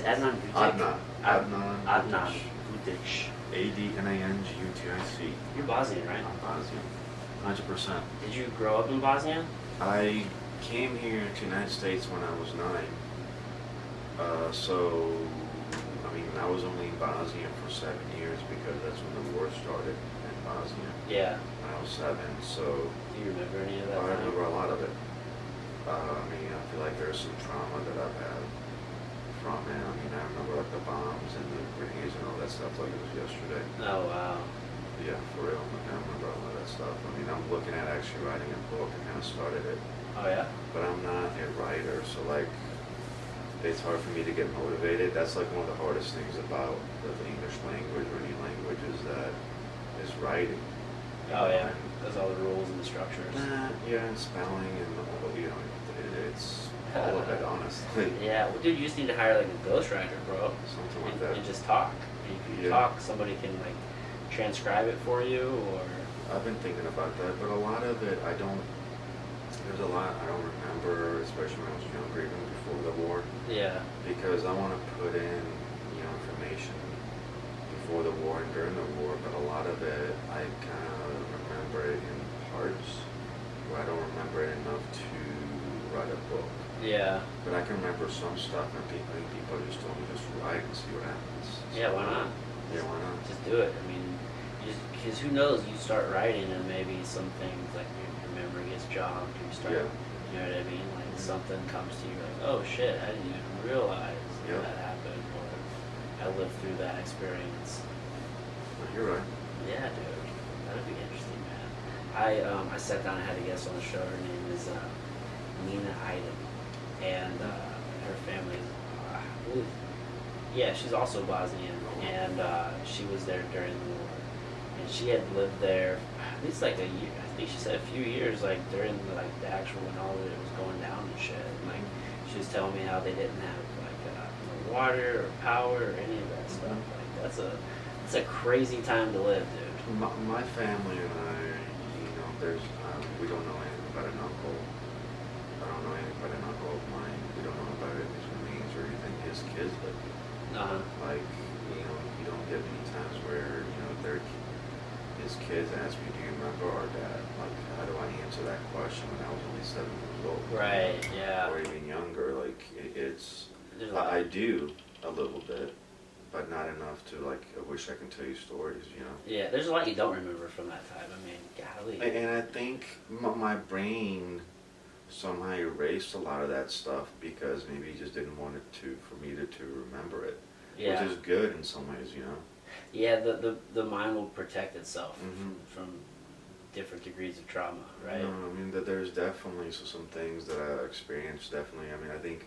Adnan Gutic? Adnan Gutic. Adnangutic. You're Bosnian, right? I'm Bosnian. 100%. Did you grow up in Bosnia? I came here to the United States when I was 9. I was only in Bosnia for 7 years because that's when the war started in Bosnia. Yeah. When I was 7, so... Do you remember any of that? I remember a lot of it. I feel like there's some trauma that I've had from it. I remember like the bombs and the grenades and all that stuff like it was yesterday. Oh, wow. Yeah, for real. I remember all of that stuff. I'm looking at actually writing a book and how I started it. Oh, yeah? But I'm not a writer, so like, it's hard for me to get motivated. That's like one of the hardest things about the English language or any language is writing. Oh, yeah. There's all the rules and the structures. Yeah, and spelling and it's all of it, honestly. Yeah, well, dude, you just need to hire like a ghostwriter, bro. Something like that. And just talk. And if you talk, somebody can like transcribe it for you, or... I've been thinking about that, but a lot of it there's a lot I don't remember, especially when I was younger, even before the war. Yeah. Because I want to put in, information before the war and during the war, but a lot of it I kind of remember it in parts, where I don't remember it enough to write a book. Yeah. But I can remember some stuff, and people just told me just write and see what happens. Yeah, why not? Yeah, why not? Just do it. Because who knows, you start writing and maybe some things like your memory gets jogged, or you start, you know what I mean? Like something comes to you like, oh shit, I didn't even realize that happened, or I lived through that experience. You're right. Yeah, dude. That'd be interesting, man. I sat down and had a guest on the show. Her name is Nina Iden, and her family is, she's also Bosnian, and she was there during the war, and she had lived there at least like a year. I think she said a few years, like during the actual when all of it was going down and shit. And, like she was telling me how they didn't have no water or power or any of that stuff. Like that's a crazy time to live, dude. My family and I, there's we don't know anything about an uncle. I don't know anything about an uncle of mine. We don't know about his remains or anything. His kids lived here. Like, you don't get many times where, his kids ask me, do you remember our dad? Like, how do I answer that question when I was only 7 years old? Right, yeah. Or even younger. Like, I do a little bit, but not enough to, like, I wish I can tell you stories, Yeah, there's a lot you don't remember from that time. Golly. And I think my brain somehow erased a lot of that stuff because maybe he just didn't want it for me to remember it. Yeah. Which is good in some ways, Yeah, the mind will protect itself from different degrees of trauma, right? There's definitely some things that I experienced, definitely. I think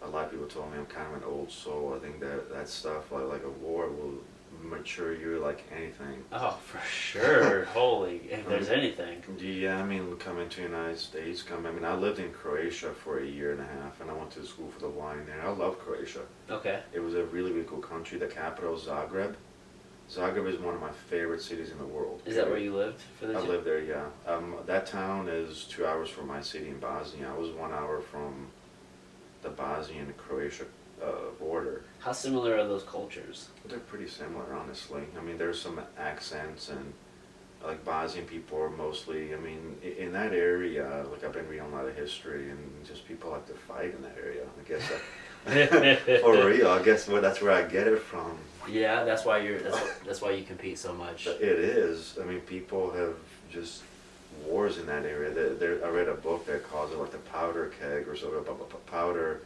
a lot of people told me I'm kind of an old soul. I think that stuff, like a war, will mature you like anything. Oh, for sure. Holy, if there's anything. Yeah, coming to the United States, I lived in Croatia for 1.5 years, and I went to school for the wine there. I love Croatia. Okay. It was a really, really cool country. The capital is Zagreb. Zagreb is one of my favorite cities in the world. Is that where you lived for the I lived there, yeah. That town is 2 hours from my city in Bosnia. I was 1 hour from the Bosnian-Croatia border. How similar are those cultures? They're pretty similar, honestly. There's some accents, and like Bosnian people are mostly, in that area, like I've been reading a lot of history, and just people like to fight in that area. I guess for real. I guess that's where I get it from. Yeah, that's why you compete so much. It is. People have just wars in that area. I read a book that calls it like the powder keg or sort of powder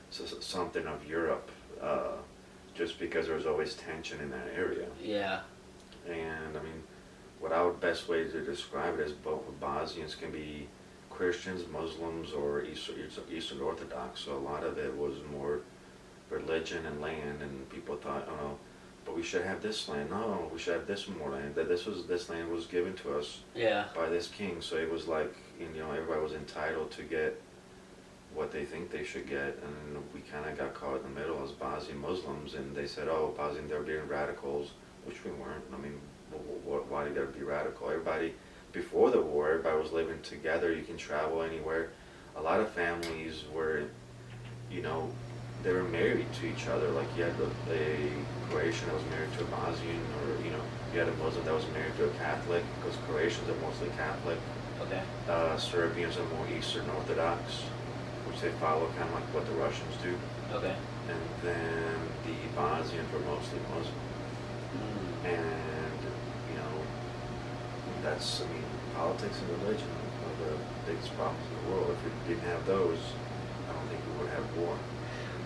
something of Europe, just because there's always tension in that area. Yeah. And best way to describe it is both Bosnians can be Christians, Muslims, or Eastern Orthodox. So a lot of it was more religion and land, and people thought, oh no, but we should have this land. No, we should have this more land. That this land was given to us by this king. So it was like, everybody was entitled to get what they think they should get, and we kind of got caught in the middle as Bosnian Muslims, and they said, oh, Bosnian, they're being radicals, which we weren't. Why did there be radical? Everybody, before the war, everybody was living together. You can travel anywhere. A lot of families were, they were married to each other. Like you had a Croatian that was married to a Bosnian, or you had a Muslim that was married to a Catholic, because Croatians are mostly Catholic. Okay. Serbians are more Eastern Orthodox, which they follow kind of like what the Russians do. Okay. And then the Bosnians were mostly Muslim. And, that's, politics and religion are one of the biggest problems in the world. If we didn't have those, I don't think we would have war.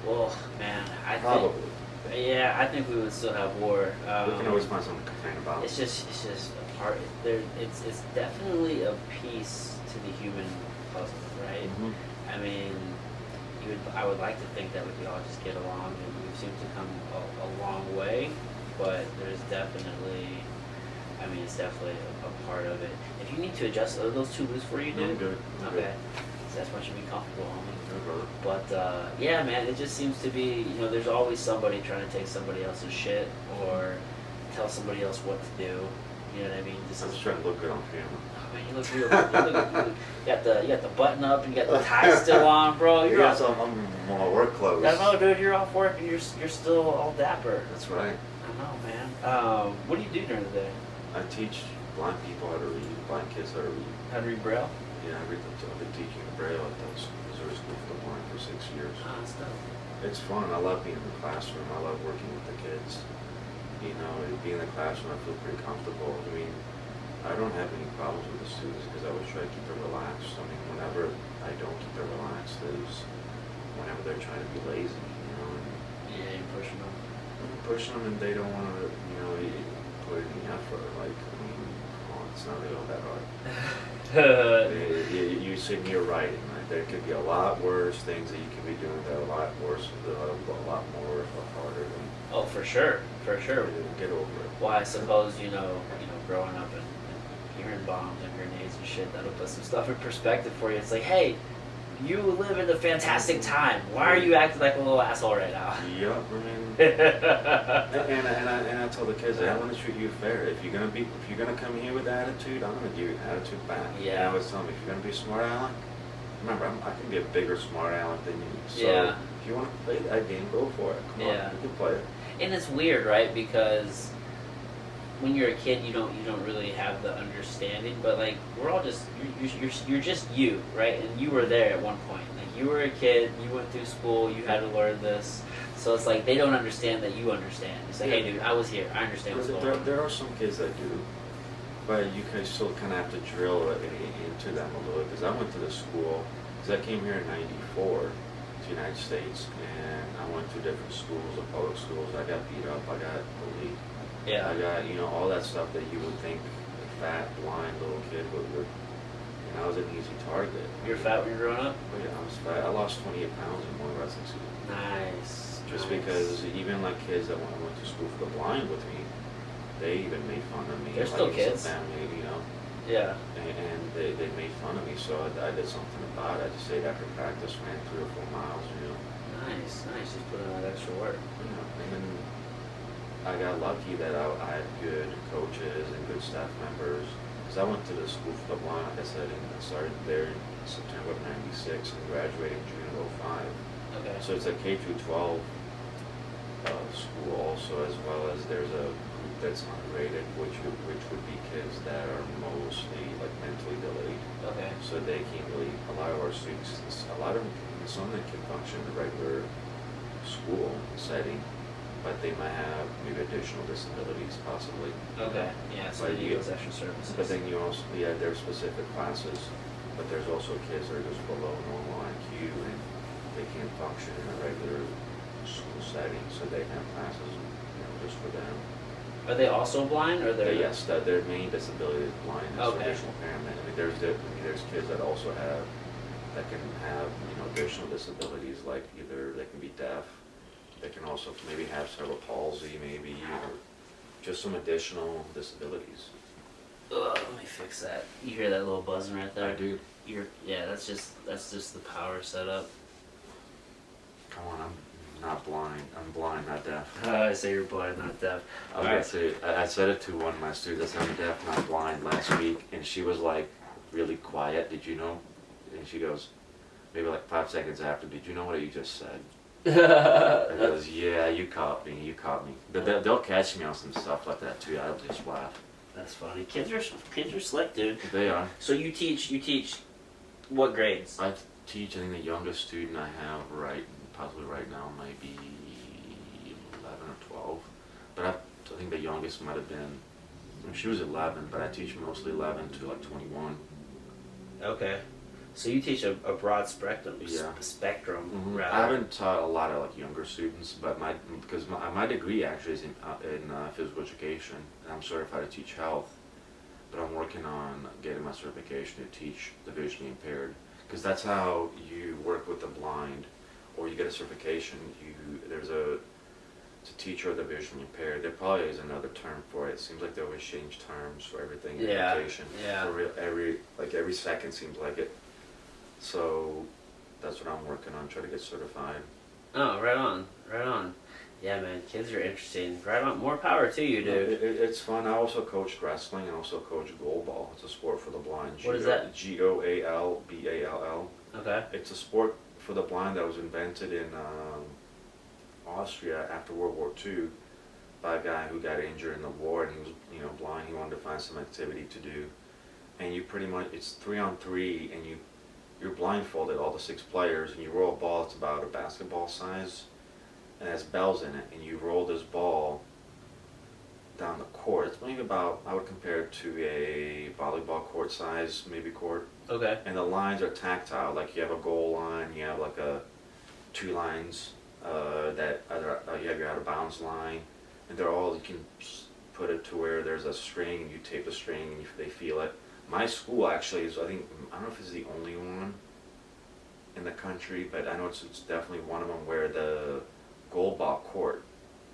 Well, man, Probably. I think we would still have war. We can always find something to complain about. It's just a part. It's definitely a piece to the human puzzle, right? Mm-hmm. I mean, I would like to think that we could all just get along, and we seem to come a long way. But there's definitely, it's definitely a part of it. If you need to adjust, are those too loose for you, dude? I'm good. Okay. So that's why you should be comfortable, homie. Good, brother. But yeah, man, it just seems to be, there's always somebody trying to take somebody else's shit or tell somebody else what to do. You know what I mean? I'm just trying to look good on camera. Oh, man, you look real good. You got the button up and you got the tie still on, bro. You're Yes, I'm on my work clothes. I know, dude. You're off work and you're still all dapper. That's right. I know, man. What do you do during the day? I teach blind people how to read, blind kids how to read. How to read Braille? Yeah, I've been teaching Braille at the Missouri School for the Blind for 6 years. Oh, that's dope. It's fun. I love being in the classroom. I love working with the kids. Being in the classroom, I feel pretty comfortable. I don't have any problems with the students because I always try to keep them relaxed. Whenever I don't keep them relaxed is whenever they're trying to be lazy, And Yeah, you're pushing them. I'm pushing them and they don't want to, put any effort. Come on, it's not really all that hard. You sit here writing, right? There could be a lot worse things that you could be doing that are a lot worse, a lot more harder than. Oh, for sure. Get over it. Well, I suppose, growing up and hearing bombs and grenades and shit, that'll put some stuff in perspective for you. It's like, hey, you live in a fantastic time. Why are you acting like a little asshole right now? Yep, and I tell the kids, I want to treat you fair. If you're gonna come here with attitude, I'm gonna give you an attitude back. Yeah. I always tell them, if you're gonna be a smart aleck, remember, I can be a bigger smart aleck than you. So Yeah. if you want to play that game, go for it. Come on, you can play it. And it's weird, right? Because when you're a kid, you don't really have the understanding. But like, we're all just you're just you, right? And you were there at one point. Like, you were a kid, you went through school, you had to learn this. So it's like they don't understand that you understand. It's like, hey, dude, I was here. I understand what's going on. There are some kids that do, but you can still kind of have to drill into them a little. Because I went to the school, because I came here in '94 to the United States, and I went to different schools, the public schools. I got beat up, I got bullied. Yeah. I got, all that stuff that you would think a fat, blind little kid would. And I was an easy target. You were fat when you were growing up? Oh yeah, I was fat. I lost 28 pounds in one wrestling season. Nice. Just because even like kids that when I went to school for the blind with me, they even made fun of me. They're still kids. Family, Yeah. And they made fun of me, so I did something about it. I just stayed after practice, ran 3 or 4 miles, Nice. Just put in that extra work. And then I got lucky that I had good coaches and good staff members. Because I went to the school for the blind, like I said, and I started there in September of '96 and graduated in June of '05. Okay. So it's a K through 12 school also, as well as there's a group that's unrated, which would be kids that are mostly like mentally delayed. Okay. So they can't really, a lot of our students, some of them can function in a regular school setting, but they might have maybe additional disabilities possibly. Okay. Yeah. So But you need those extra services. But then you also, there's specific classes, but there's also kids that are just below normal IQ and they can't function in a regular school setting, so they have classes, just for them. Are they also blind, or they're? Yes, their main disability is blindness or Okay. visual impairment. There's kids that also can have, additional disabilities, like either they can be deaf, they can also maybe have cerebral palsy, maybe, or just some additional disabilities. Ugh, let me fix that. You hear that little buzzing right there? I do. That's just the power setup. Come on, I'm not blind. I'm blind, not deaf. I say you're blind, not deaf. I was gonna say, I said it to one of my students, I'm deaf, not blind, last week, and she was like really quiet. Did you know? And she goes, maybe like 5 seconds after, did you know what you just said? He goes, yeah, you caught me, you caught me. They'll catch me on some stuff like that too. I'll just laugh. That's funny. Kids are slick, dude. They are. So you teach what grades? I teach. I think the youngest student I have possibly right now might be 11 or 12. But I think the youngest might have been. She was 11, but I teach mostly 11 to like 21. Okay. So you teach a broad spectrum. Yeah. Spectrum, Mm-hmm. rather. I haven't taught a lot of like younger students, but my degree actually is in physical education, and I'm certified to teach health. But I'm working on getting my certification to teach the visually impaired, because that's how you work with the blind, or you get a certification. To teach the visually impaired. There probably is another term for it. It seems like they always change terms for everything in education. Yeah. Every second seems like it. So that's what I'm working on, trying to get certified. Oh, right on, right on. Yeah, man, kids are interesting. Right on. More power to you, dude. It's fun. I also coached wrestling and also coach goalball. It's a sport for the blind. What is that? Goalball. Okay. It's a sport for the blind that was invented in Austria after World War II by a guy who got injured in the war, and he was blind. He wanted to find some activity to do, and you pretty much it's 3-on-3, and you're blindfolded, all the 6 players, and you roll a ball. It's about a basketball size, and it has bells in it, and you roll this ball down the court. It's maybe about, I would compare it to a volleyball court size, maybe court. Okay. And the lines are tactile. Like you have a goal line, you have like 2 lines you have your out of bounds line, and you can put it to where there's a string, and you tape the string, and they feel it. My school actually is, I don't know if it's the only one in the country, but I know it's definitely one of them where the goalball court,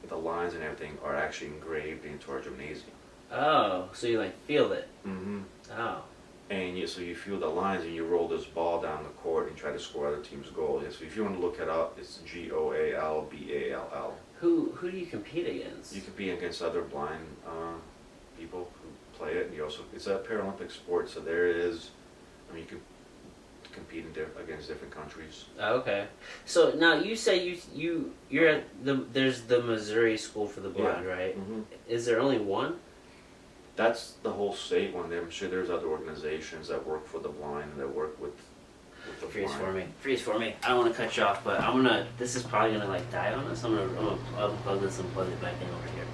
the lines and everything are actually engraved into our gymnasium. Oh, so you feel it. Mm-hmm. Oh. And so you feel the lines, and you roll this ball down the court and try to score other team's goal. So if you want to look it up, it's Goalball. Who do you compete against? You compete against other blind people who play it, and it's a Paralympic sport. So you can compete against different countries. Okay. So now you say you're at there's the Missouri School for the Blind, Yeah. right? Mm-hmm. Is there only one? That's the whole state one. I'm sure there's other organizations that work for the blind and that work with the Freeze blind. Freeze for me. I don't want to cut you off, but this is probably gonna die on us. I'm gonna unplug this and plug it back in over here.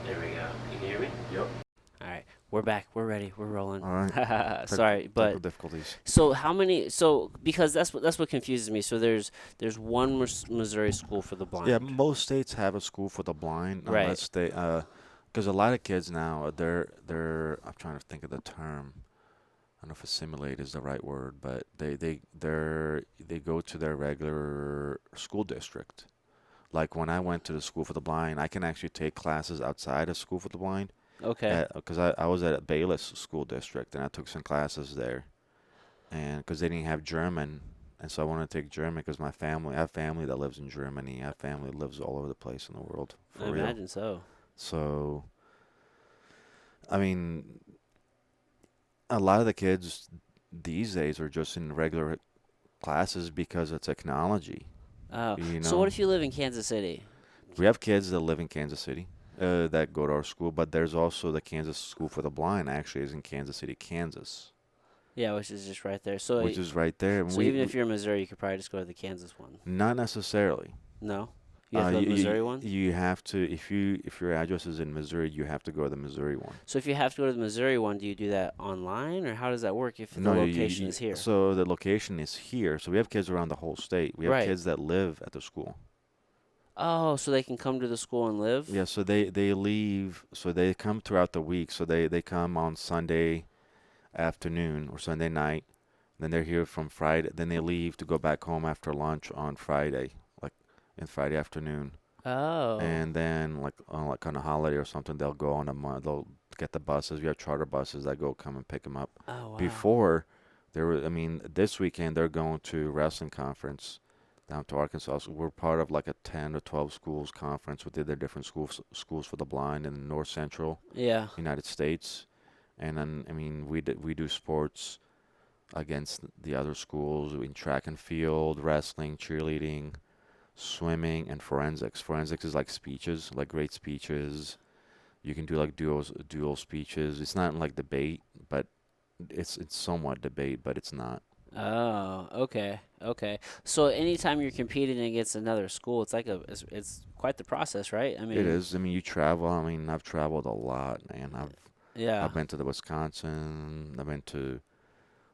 There we go. You can hear me? Yep. All right. We're back. We're ready. We're rolling. All right. Sorry, but Technical difficulties. so how many? So because that's what confuses me. So there's one Missouri School for the Blind. Yeah, most states have a school for the blind, Right. unless they, because a lot of kids now I'm trying to think of the term. I don't know if assimilate is the right word, but they go to their regular school district. Like when I went to the school for the blind, I can actually take classes outside of school for the blind. Okay. Because I was at Bayless School District, and I took some classes there, and because they didn't have German, and so I wanted to take German because I have family that lives in Germany. I have family that lives all over the place in the world. For I real. imagine so. So, I mean, a lot of the kids these days are just in regular classes because of technology. Oh. You So know? what if you live in Kansas City? We have kids that live in Kansas City. That go to our school, but there's also the Kansas School for the Blind. Actually, is in Kansas City, Kansas, Yeah, which is just right there. So which is right there. And so even if you're in Missouri, you could probably just go to the Kansas one. not necessarily. No, you have to go to the Missouri one. You have to if your address is in Missouri, you have to go to the Missouri one. So if you have to go to the Missouri one, do you do that online, or how does that work if the No, location is here? So the location is here. So we have kids around the whole state. We have Right. kids that live at the school. Oh, so they can come to the school and live? Yeah, so they leave. So they come throughout the week. So they come on Sunday afternoon or Sunday night. Then they're here from Friday. Then they leave to go back home after lunch on Friday, like in Friday afternoon. Oh. And then like on a holiday or something, they'll go on they'll get the buses. We have charter buses that come and pick them up. Oh, wow. Before this weekend they're going to wrestling conference. down to Arkansas. So we're part of like a 10 or 12 schools conference with their different schools for the blind in the North Central Yeah. United States. And then, I mean, we do sports against the other schools in track and field, wrestling, cheerleading, swimming, and forensics. Forensics is like speeches, like great speeches. You can do like dual speeches. It's not like debate, but it's somewhat debate, but it's not. Oh, okay, okay. So anytime you're competing against another school, it's like it's quite the process, right? I It mean, is. I mean, you travel. I mean, I've traveled a lot, man. yeah, I've been to the Wisconsin. I've been to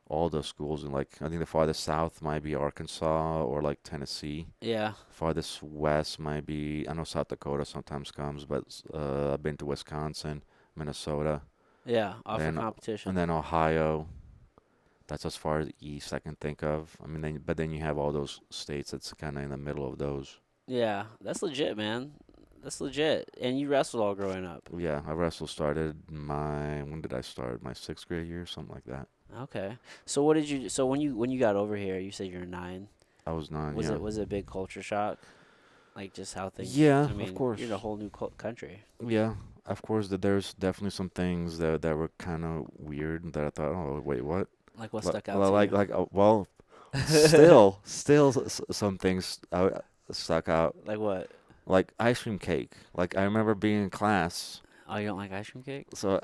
all the schools, and like I think the farthest south might be Arkansas or like Tennessee. yeah, Farthest west might be, I know South Dakota sometimes comes, but I've been to Wisconsin, Minnesota, yeah. Offer then and competition. then Ohio. That's as far as east I can think of. I mean, then you have all those states that's kind of in the middle of those. Yeah, that's legit, man. That's legit. And you wrestled all growing up. Yeah, I wrestle started when did I start? My sixth grade year, something like that. Okay. So what did you? So when you got over here, you said you're 9. I was nine, Was yeah. it a big culture shock? Like just how things. Yeah, I of mean, course. you're in a whole new country. Yeah, of course. That there's definitely some things that were kind of weird that I thought, oh wait, what? Like what Li- stuck out to Like you? well, still some things stuck out. Like what? Like ice cream cake. Like I remember being in class. Oh, you don't like ice cream cake? So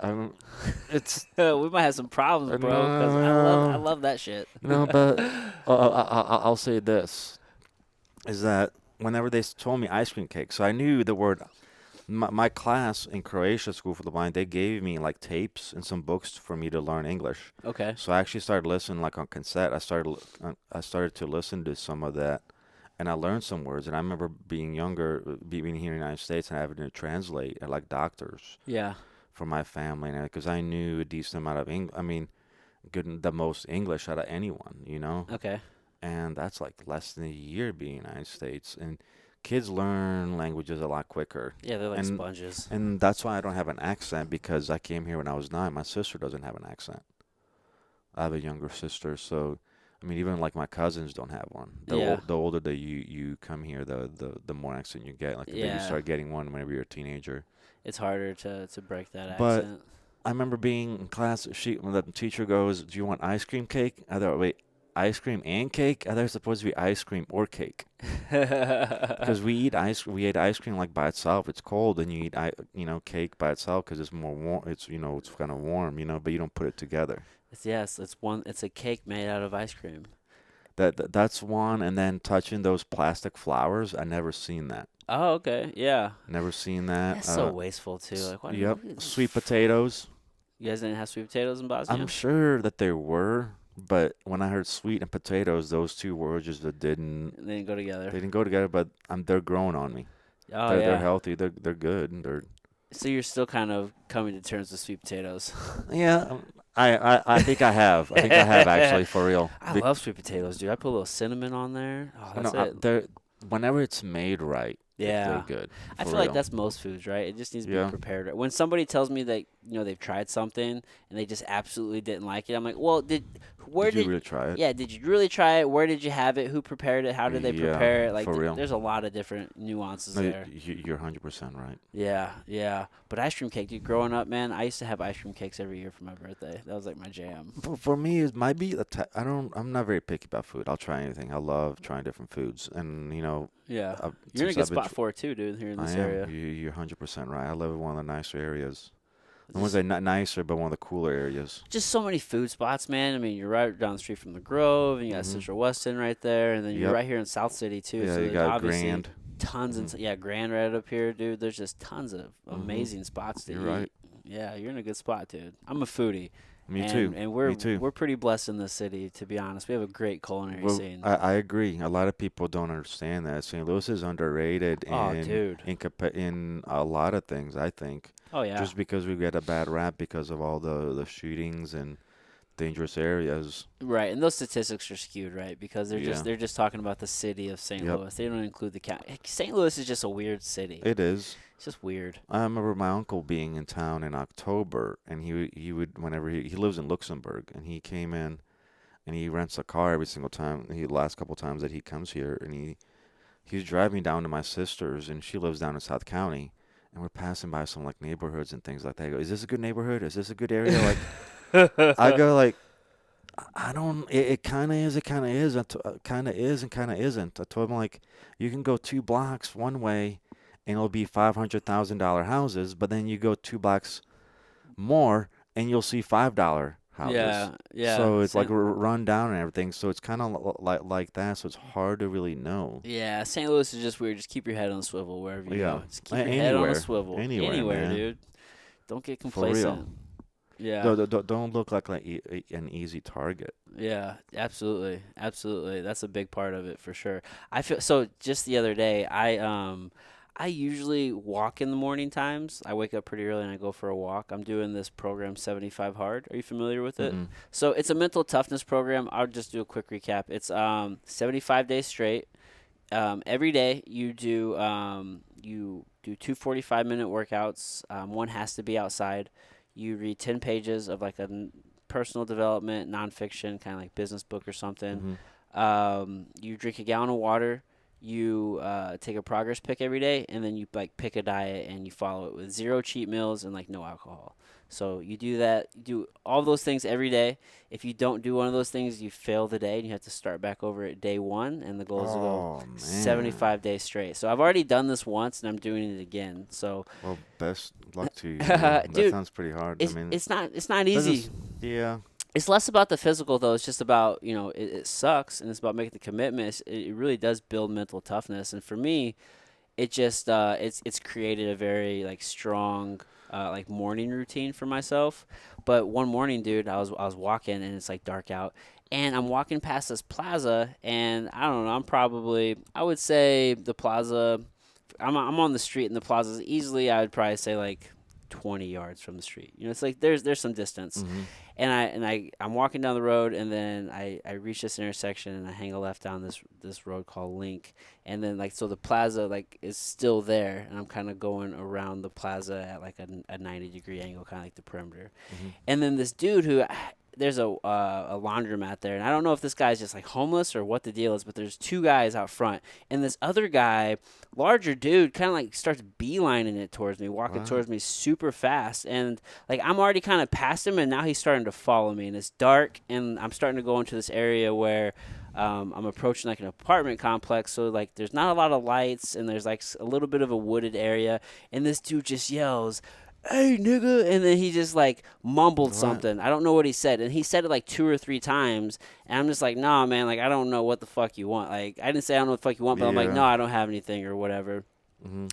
it's We might have some problems, bro. Cause I no, love that shit. no, but I'll say this is that whenever they told me ice cream cake, so I knew the word. My class in Croatia, School for the Blind, they gave me like tapes and some books for me to learn English. Okay. So I actually started listening like on cassette. I started to listen to some of that, and I learned some words. And I remember being younger, being here in the United States, and having to translate at like doctors Yeah. for my family, and because I knew a decent amount of English. I mean, good the most English out of anyone, you know. Okay. And that's like less than a year being in the United States, and kids learn languages a lot quicker. Yeah, they're like And sponges. and that's why I don't have an accent because I came here when I was 9. My sister doesn't have an accent. I have a younger sister, so I mean, even like my cousins don't have one. Yeah. The older that you come here, the more accent you get. Like the you Yeah. start getting one whenever you're a teenager. It's harder to break that But accent. I remember being in class. When the teacher goes, "Do you want ice cream cake?" I thought, wait, ice cream and cake? I thought it was supposed to be ice cream or cake. Because we ate ice cream like by itself. It's cold, and you eat cake by itself because it's more warm. It's kind of warm, but you don't put it together. It's a cake made out of ice cream. That's one. And then touching those plastic flowers, I never seen that. Oh, okay. Yeah. Never seen that. That's so wasteful too. Like why Yep. do Sweet potatoes. you guys didn't have sweet potatoes in Bosnia? I'm sure that there were, but when I heard sweet and potatoes, those two words just They didn't go together. they didn't go together. But they're growing on me. Oh They're yeah. healthy. They're good. So you're still kind of coming to terms with sweet potatoes. Yeah. I think I have. I think I have actually for real. I love sweet potatoes, dude. I put a little cinnamon on there. Oh, that's it. Whenever it's made right, Yeah. they're good. I for feel like real. that's most foods, right? It just needs to be Yeah. prepared right. When somebody tells me that they've tried something and they just absolutely didn't like it, I'm like, well, Did you really try it? yeah, did you really try it? Where did you have it? Who prepared it? How did they Yeah, prepare it? Like, for real. there's a lot of different nuances No, there. you're 100% right. Yeah, yeah. But ice cream cake, dude. Growing up, man, I used to have ice cream cakes every year for my birthday. That was like my jam. For me, it might be I'm not very picky about food. I'll try anything. I love trying different foods, and Yeah, I've, you're in a since good I've been spot for it too, dude. Here in I this am. area. You're 100% right. I live in one of the nicer areas. I Just- wouldn't say not nicer, but one of the cooler areas. Just so many food spots, man. I mean, you're right down the street from the Grove, and you got Mhm. Central Weston right there, and then you're Yep. right here in South City too. Yeah, so you there's got obviously Grand. tons and Mhm. yeah, Grand right up here, dude. There's just tons of Mhm. amazing spots to You're eat. right. Yeah, you're in a good spot, dude. I'm a foodie. Me and, too. And we're Me too. we're pretty blessed in this city, to be honest. We have a great culinary Well, scene. I agree. A lot of people don't understand that St. Louis is underrated Oh, dude. in a lot of things, I think. Oh yeah. Just because we get a bad rap because of all the shootings and dangerous areas. Right, and those statistics are skewed, right? Because Yeah. they're just talking about the city of St. Yep. Louis. They don't include the county. St. Louis is just a weird city. It is. It's just weird. I remember my uncle being in town in October, and he would whenever he lives in Luxembourg, and he came in and he rents a car every single time. The last couple times that he comes here, and he was driving down to my sister's, and she lives down in South County, and we're passing by some like neighborhoods and things like that. I go, is this a good neighborhood? Is this a good area? Like, I go like, I don't. It kind of is. It kind of is. Kind of is and kind of isn't. I told him like, you can go 2 blocks one way, and it'll be $500,000 houses, but then you go 2 blocks more, and you'll see $5 houses. Yeah, yeah. So it's like St. run down and everything. So it's kind of like that. So it's hard to really know. Yeah, St. Louis is just weird. Just keep your head on the swivel wherever you Yeah. go. Just keep your head on the Anywhere. swivel. Anywhere, man. Dude. Don't get For real. complacent. Yeah. Don't look like an easy target. Yeah, absolutely. Absolutely. That's a big part of it for sure. I feel so just the other day, I usually walk in the morning times. I wake up pretty early and I go for a walk. I'm doing this program 75 Hard. Are you familiar with it? Mm-mm. So it's a mental toughness program. I'll just do a quick recap. It's 75 days straight. Every day you do 2 45-minute workouts. One has to be outside. You read 10 pages of like a personal development, nonfiction, kind of like business book or something. You drink a gallon of water. You take a progress pick every day, and then you like pick a diet and you follow it with 0 cheat meals and like no alcohol. So you do that, you do all those things every day. If you don't do one of those things, you fail the day and you have to start back over at day 1. And the goal is to go 75 days straight. So I've already done this once and I'm doing it again. So well, best luck to you. That dude, sounds pretty hard. It's, I mean, it's not easy. Yeah. It's less about the physical though. It's just about, it sucks and it's about making the commitment. It really does build mental toughness. And for me, it just it's created a very like strong like morning routine for myself. But one morning, dude, I was walking and it's like dark out, and I'm walking past this plaza, and I don't know, I would say the plaza, I'm on the street, and the plaza is easily, I would probably say like 20 yards from the street. It's like there's some distance. And I'm walking down the road, and then I reach this intersection, and I hang a left down this road called Link, and then like so the plaza like is still there, and I'm kind of going around the plaza at like a 90-degree angle, kind of like the perimeter, and then this dude who. There's a laundromat there, and I don't know if this guy's just like homeless or what the deal is, but there's 2 guys out front, and this other guy, larger dude, kind of like starts beelining it towards me, walking towards me super fast, and like I'm already kind of past him, and now he's starting to follow me, and it's dark, and I'm starting to go into this area where I'm approaching like an apartment complex, so like there's not a lot of lights, and there's like a little bit of a wooded area, and this dude just yells, "Hey, nigga," and then he just like mumbled something. I don't know what he said, and he said it like 2 or 3 times, and I'm just like, nah, man, like I don't know what the fuck you want. Like I didn't say I don't know what the fuck you want, but I'm like, no, I don't have anything or whatever.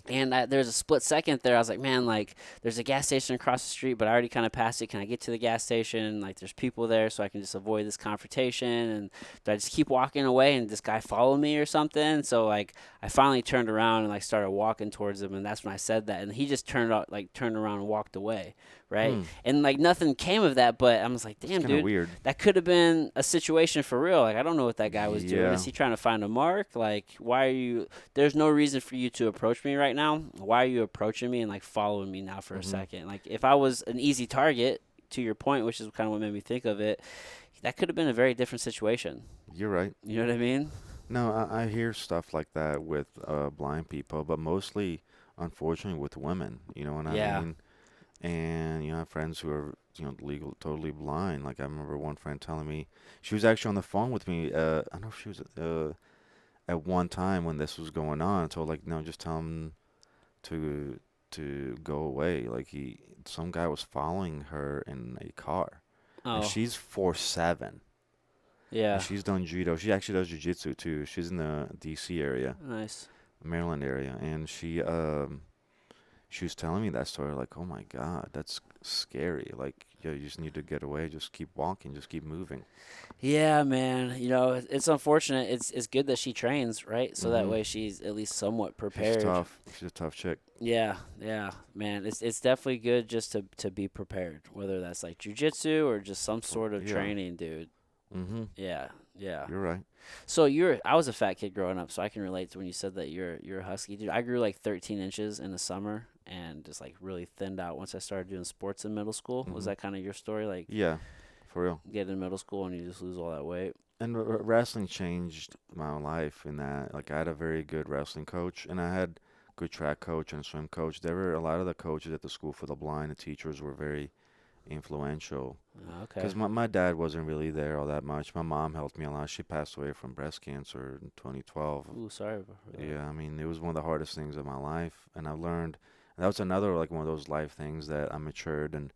And there's a split second there. I was like, man, like there's a gas station across the street, but I already kind of passed it. Can I get to the gas station? Like there's people there, so I can just avoid this confrontation. And do I just keep walking away and this guy follow me or something? So like I finally turned around and like started walking towards him, and that's when I said that. And he just turned around and walked away. Right. And like nothing came of that, but I was like, damn, dude, weird. That could have been a situation for real. Like I don't know what that guy was doing. Is he trying to find a mark? Like why are you? There's no reason for you to approach me right now. Why are you approaching me and like following me now for a second? Like if I was an easy target, to your point, which is kind of what made me think of it, that could have been a very different situation. You're right. You know what I mean? No, I hear stuff like that with blind people, but mostly, unfortunately, with women. You know what I mean? And I have friends who are totally blind. Like I remember one friend telling me she was actually on the phone with me. I don't know if she was at one time when this was going on. I told like, no, just tell him to go away. Like some guy was following her in a car. And she's 4'7". Yeah. And she's done judo. She actually does Jiu Jitsu too. She's in the D.C. area. Nice. Maryland area, and she was telling me that story. Like, oh my God, that's scary. Like, you just need to get away. Just keep walking. Just keep moving. Yeah, man. It's unfortunate. It's good that she trains, right? So that way she's at least somewhat prepared. She's tough. She's a tough chick. Yeah, man. It's definitely good just to be prepared, whether that's like jujitsu or just some sort of training, dude. Yeah. You're right. So I was a fat kid growing up, so I can relate to when you said that you're a husky, dude. I grew like 13 inches in the summer and just like really thinned out once I started doing sports in middle school. Was that kind of your story? Like, yeah, for real. get in middle school and you just lose all that weight. And wrestling changed my life in that, like, I had a very good wrestling coach, and I had good track coach and swim coach. There were a lot of the coaches at the school for the blind, the teachers were very influential. Okay. Because my dad wasn't really there all that much. My mom helped me a lot. She passed away from breast cancer in 2012. Ooh, sorry. Yeah, I mean, it was one of the hardest things of my life, and I learned. And that was another, like, one of those life things that I matured and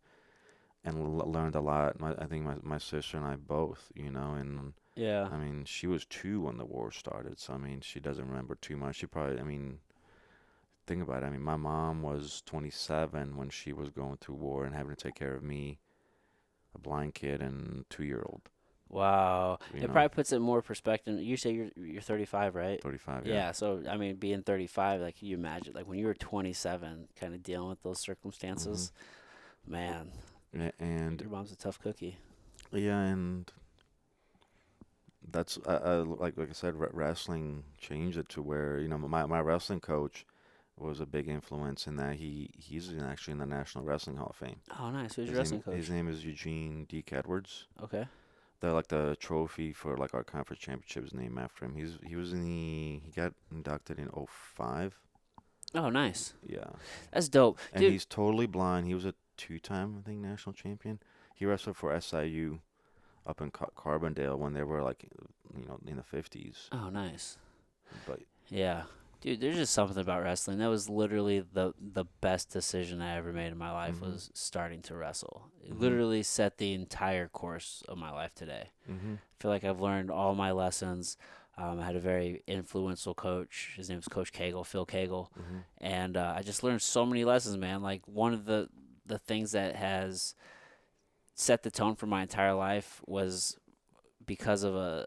learned a lot. I think my sister and I both, and Yeah. I mean, she was 2 when the war started, so I mean, she doesn't remember too much. She probably, I mean, think about it. I mean, my mom was 27 when she was going through war and having to take care of me, a blind kid and 2-year-old. Wow. You It know? probably puts it in more perspective. You say you're 35, right? 35, Yeah. yeah. So I mean, being 35, like you imagine, like when you were 27, kind of dealing with those circumstances, man. And Your mom's a tough cookie. yeah, and that's like I said, wrestling changed it to where my wrestling coach was a big influence in that actually in the National Wrestling Hall of Fame. Oh, nice. Who's your wrestling coach? His name is Eugene Deke Edwards. Okay. They're like the trophy for like our conference championships named after him. He got inducted in '05. Oh, nice. Yeah. That's dope. And Dude, he's totally blind. He was a 2-time, I think, national champion. He wrestled for SIU up in Carbondale when they were like, in the 50s. oh, nice. But Yeah. Dude, there's just something about wrestling. That was literally the best decision I ever made in my life was starting to wrestle. It literally set the entire course of my life today. I feel like I've learned all my lessons. I had a very influential coach. His name was Coach Cagle, Phil Cagle. And I just learned so many lessons, man. Like one of the things that has set the tone for my entire life was because of a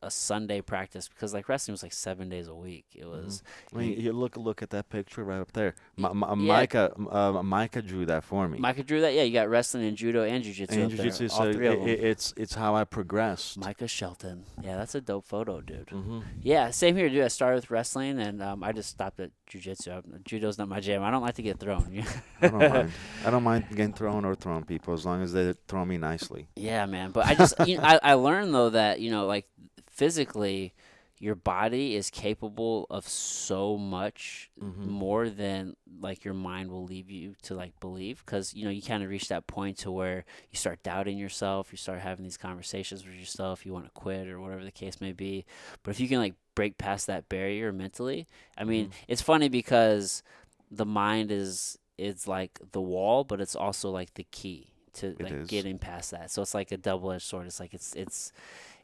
Sunday practice, because like wrestling was like 7 days a week. It was. I mean, you look at that picture right up there. Yeah. Micah drew that for me. Micah drew that. Yeah, you got wrestling and judo and jiu-jitsu. And jiu-jitsu, all so three of them. it's how I progressed. Micah Shelton. Yeah, that's a dope photo, dude. hmm Yeah, same here, dude. I started with wrestling, and I just stopped at jiu-jitsu. Judo's not my jam. I don't like to get thrown. I don't mind. I don't mind getting thrown or throwing people as long as they throw me nicely. Yeah, man. But I just, I learned though that like physically, your body is capable of so much more than like your mind will leave you to like believe, because you kind of reach that point to where you start doubting yourself, you start having these conversations with yourself, you want to quit or whatever the case may be. But if you can like break past that barrier mentally, I mean, it's funny because the mind is like the wall, but it's also like the key to like getting past that. So it's like a double-edged sword. It's like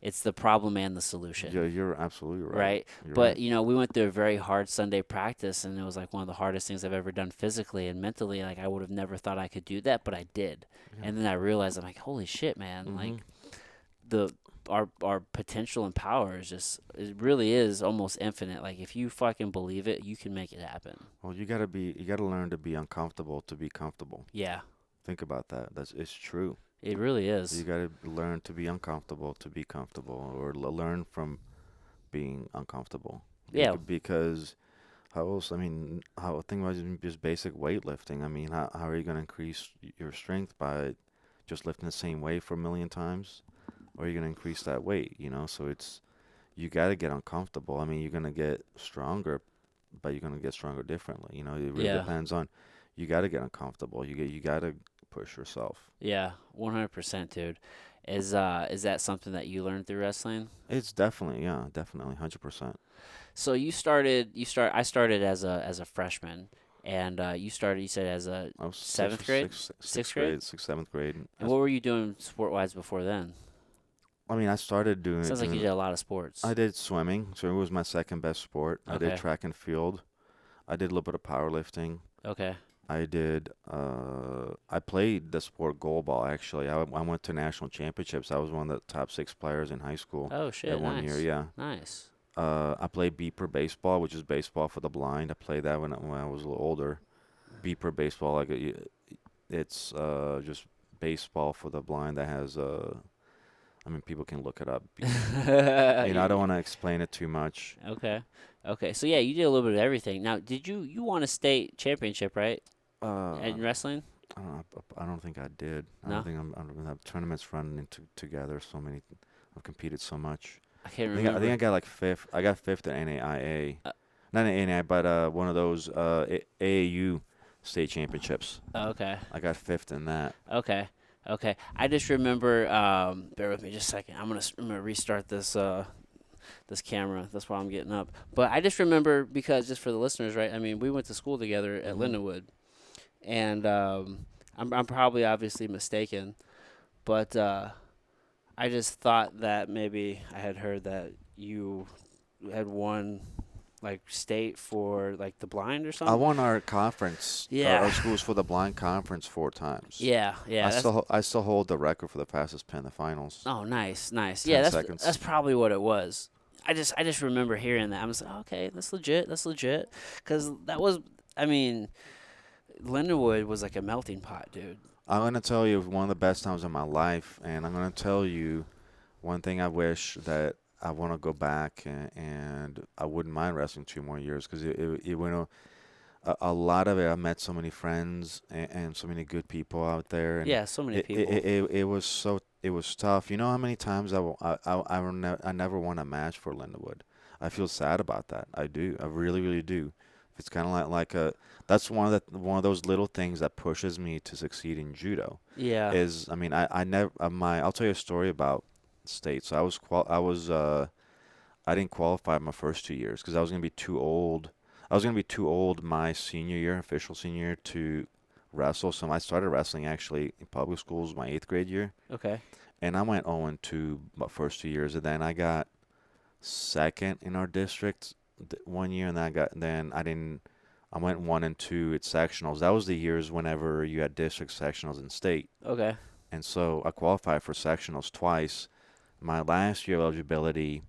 it's the problem and the solution. Yeah, you're absolutely right. Right? You're But, right. we went through a very hard Sunday practice, and it was like one of the hardest things I've ever done physically and mentally. Like, I would have never thought I could do that, but I did. Yeah. And then I realized, I'm like, holy shit, man. Like, our potential and power is just, it really is almost infinite. Like, if you fucking believe it, you can make it happen. Well, you gotta learn to be uncomfortable to be comfortable. Yeah. Think about that. It's true. It really is. You gotta learn to be uncomfortable to be comfortable, or learn from being uncomfortable. Yeah. Because how else? I mean, think about just basic weightlifting. I mean, how are you gonna increase your strength by just lifting the same weight for a million times, or are you gonna increase that weight? So you gotta get uncomfortable. I mean, you're gonna get stronger, but you're gonna get stronger differently. It really depends on. You gotta get uncomfortable. You gotta push yourself. Yeah, 100%, dude. Is that something that you learned through wrestling? It's definitely 100%. So I started as a freshman, and you said as a I was seventh grade? sixth grade, 7th grade. And what were you doing sport-wise before then? I mean, I started doing. Sounds like you did a lot of sports. I did swimming. Swimming was my second best sport. I did Okay. track and field. I did a little bit of powerlifting. Okay. I did. I played the sport goalball. Actually, I went to national championships. I was one of the top 6 players in high school. Oh shit! That one year, yeah. Nice. I played beeper baseball, which is baseball for the blind. I played that when I was a little older. Beeper baseball, like it's just baseball for the blind that has I mean, people can look it up. I don't want to explain it too much. Okay. So yeah, you did a little bit of everything. Now, did you won a state championship, right? Uh, In wrestling? I don't think I did. I No, don't think I don't have tournaments running together. So many. I've competed so much. I can't I think remember. I got like fifth. I got fifth at NAIA. Uh, Not an NAIA, but one of those AAU state championships. okay, I got fifth in that. okay, okay. I just remember. Bear with me just a second. I'm gonna restart this camera. That's why I'm getting up. But I just remember because just for the listeners, right? I mean, we went to school together at Mhm. Lindenwood, and I'm probably obviously mistaken, but I just thought that maybe I had heard that you had won like state for like the blind or I something. won our conference, our Yeah, schools for the blind conference 4 times. yeah, yeah. That's I still hold the record for the fastest pin in the finals. oh, nice, nice. 10 Yeah, seconds. that's probably what it was. I just remember hearing that. I was like, okay, that's legit. That's legit. Because that was, I mean, Lindenwood was like a melting pot, dude. I'm gonna tell you one of the best times of my life, and I'm gonna tell you one thing I wish that I want to go back and I wouldn't mind wrestling 2 more years because it went a lot of it. I met so many friends and so many good people out there, and Yeah, so many people. it was it was tough. You know how many times I never won a match for Lindenwood. I feel sad about that. I do. I really really do. It's kind of like a that's one of those little things that pushes me to succeed in judo. Yeah. Is I mean I never my I'll tell you a story about state. So I didn't qualify my first 2 years because I was gonna be too old. I was gonna be too old my senior year, official senior year, to wrestle. So I started wrestling actually in public schools my 8th grade year, Okay. and I went 0-2 my first 2 years, and then I got second in our district one year, and then I didn't. I went 1-2 at sectionals. That was the years whenever you had district sectionals in state, Okay. and so I qualified for sectionals twice. My last year of eligibility,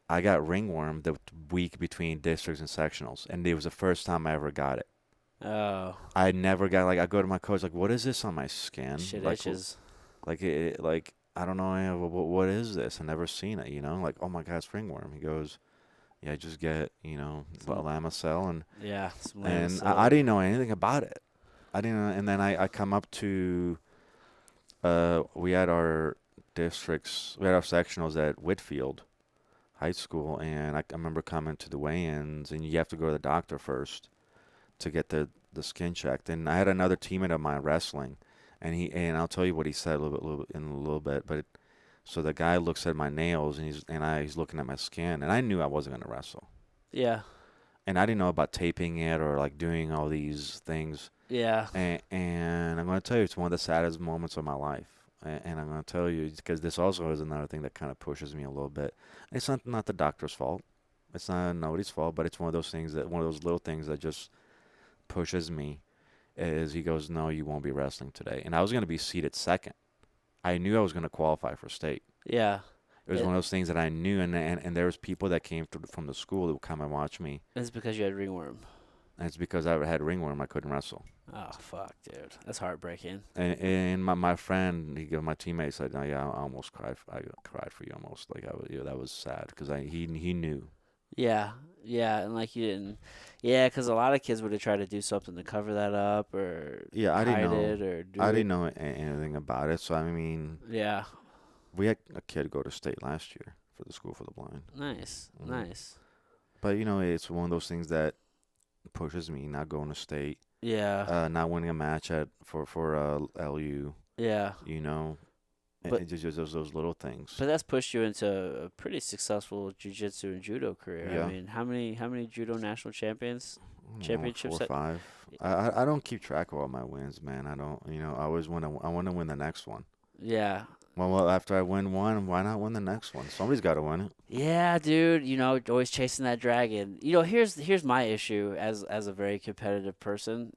I got ringworm the week between districts and sectionals, and it was the first time I ever got it. Oh, I never got like I go to my coach like, what is this on my skin? shit Like, itches. like I don't know, what is this? I never seen it, Like, oh my God, it's ringworm. He goes, yeah, just get Some, Lamisil, yeah, some and Lamisil. I didn't know anything about it. I didn't know, and then I come up to we had our districts, we had our sectionals at Whitfield High School, and I remember coming to the weigh-ins, and you have to go to the doctor first to get the skin checked. And I had another teammate of mine wrestling, and I'll tell you what he said in a little bit. But so the guy looks at my nails, and he's looking at my skin, and I knew I wasn't gonna wrestle, Yeah. and I didn't know about taping it or like doing all these things. Yeah. And I'm gonna tell you, it's one of the saddest moments of my life. And I'm gonna tell you because this also is another thing that kind of pushes me a little bit. It's not the doctor's fault. It's not nobody's fault, but it's one of those things one of those little things that just pushes me. Is he goes, no, you won't be wrestling today, and I was gonna be seated second. I knew I was gonna qualify for state. Yeah. It was one of those things that I knew, and there was people that came from the school that would come and watch me, It's because you had ringworm. and it's because I had ringworm. I couldn't wrestle. Oh fuck, dude. That's heartbreaking. And my friend, my teammate said, "Oh yeah, I almost cried. I cried for you almost. Like that was sad because he knew. Yeah. Yeah, and like you didn't. Yeah, because a lot of kids would have tried to do something to cover that up or Yeah, I hide didn't know. it or do I it. didn't know anything about it. So I mean, Yeah. we had a kid go to state last year for the school for the blind. Nice. Mhm. Nice. But it's one of those things that pushes me not going to state, Yeah. not winning a match for LU. Yeah. But It's just those little things. but that's pushed you into a pretty successful jiu-jitsu and judo career. Yeah. I mean, how many judo national champions I don't know, championships? 4 or 5. I don't keep track of all my wins, man. I don't. I always I want to win the next one. Yeah. Well, after I win one, why not win the next one? Somebody's got to win it. Yeah, dude, always chasing that dragon. Here's my issue as a very competitive person.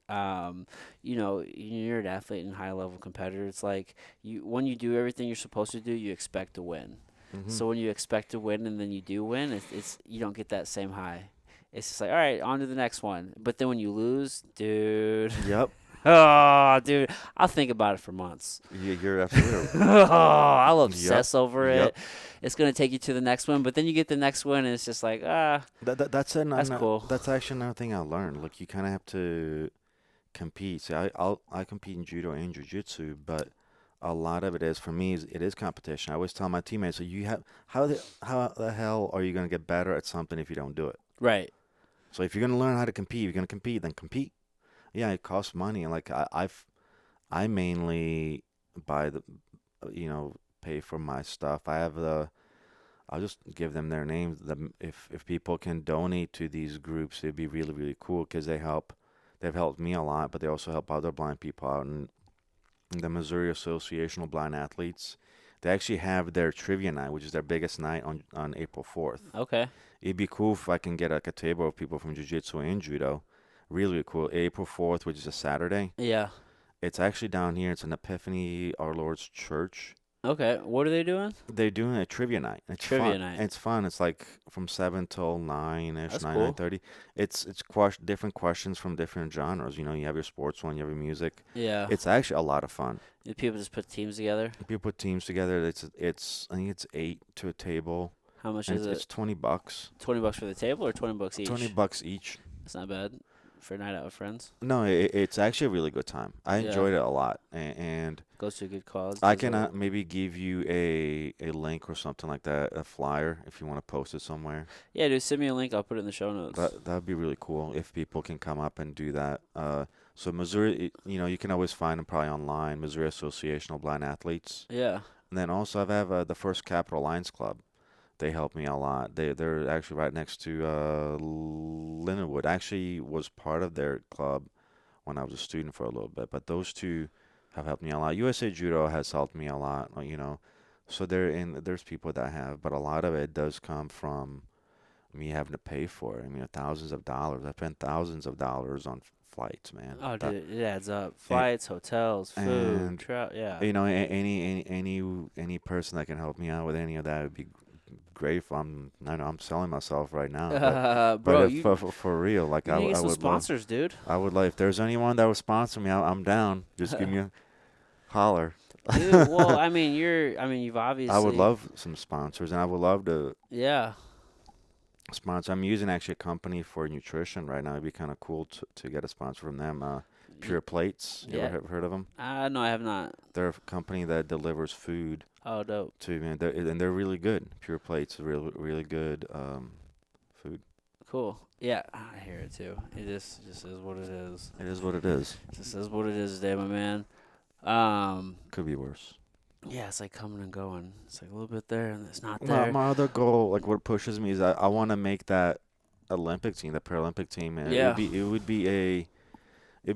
You're an athlete and high level competitor. It's like when you do everything you're supposed to do, you expect to win. Hmm. So when you expect to win and then you do win, it's you don't get that same high. It's just like, all right, on to the next one. But then when you lose, dude, Yep. oh, dude, I'll think about it for months. You're absolutely Oh, I'll Yep. obsess over Yep. it. It's gonna take you to the next one, but then you get the next one, and it's just like, that's That's cool. That's actually another thing I learned. Look, you kind of have to compete. See, I compete in judo and jiu-jitsu, but a lot of it is for me. It is competition. I always tell my teammates, so you have how the hell are you gonna get better at something if you don't do it? Right. So if you're gonna learn how to compete, you're gonna compete, then compete. Yeah, it costs money, and like I mainly buy the pay for my stuff. I have the I'll just give them their names. If people can donate to these groups, it'd be really really cool because they've helped me a lot, but they also help other blind people out. And the Missouri Association of Blind Athletes, they actually have their trivia night, which is their biggest night on April 4th. Okay. It'd be cool if I can get like a table of people from jiu-jitsu and judo. Really, really cool. April 4th, which is a Saturday. Yeah. It's actually down here. It's an Epiphany Our Lord's Church. Okay. What are they doing? They're doing a trivia night. It's Trivia fun. night. It's fun. It's like from 7 till 9-ish, That's 9, cool. 9:30. It's different questions from different genres. You know, you have your sports one, you have your music. Yeah. It's actually a lot of fun. People just put teams together. People put teams together. I think it's 8 to a table. How much And is it's it? $20. $20 for the table or $20 each? $20 each. That's not bad for a night out with friends. No, it's actually a really good time. I Yeah. enjoyed it a lot, and Goes to a good cause. I does can it. maybe give you a link or something like that, a flyer, if you want to post it somewhere. Yeah, dude, send me a link. I'll put it in the show notes. That'd be really cool if people can come up and do that. So Missouri, you can always find them probably online, Missouri Association of Blind Athletes. Yeah. And then also I have the First Capital Lions Club. They help me a lot. They're actually right next to Lindenwood. I actually was part of their club when I was a student for a little bit, but those two have helped me a lot. USA Judo has helped me a lot, So there's people that have, but a lot of it does come from me having to pay for it. I mean, thousands of dollars. I spent thousands of dollars on flights, man. Oh, dude, it adds up. Flights, hotels, food, and yeah. Any person that can help me out with any of that would be great. I know I'm selling myself right now, but, Bro, for real, like you I need to get some would sponsors, dude. I would like if there's anyone that would sponsor me, I'm down. Just give me a holler. Dude, well, I mean, you've obviously. I would love some sponsors, and I would love to Yeah. sponsor. I'm using actually a company for nutrition right now. It'd be kind of cool to get a sponsor from them. Pure Plates. You Yeah. ever heard of them? No, I have not. They're a company that delivers food Oh, dope. to me, and they're really good. Pure Plates, really really good food. Cool. Yeah, I hear it too. It just is what it is. It is what it is. This is what it is today, my man. Could be worse. Yeah, it's like coming and going. It's like a little bit there and it's not My, there. my other goal, like what pushes me, is I want to make that Olympic team, the Paralympic team, and Yeah. it'd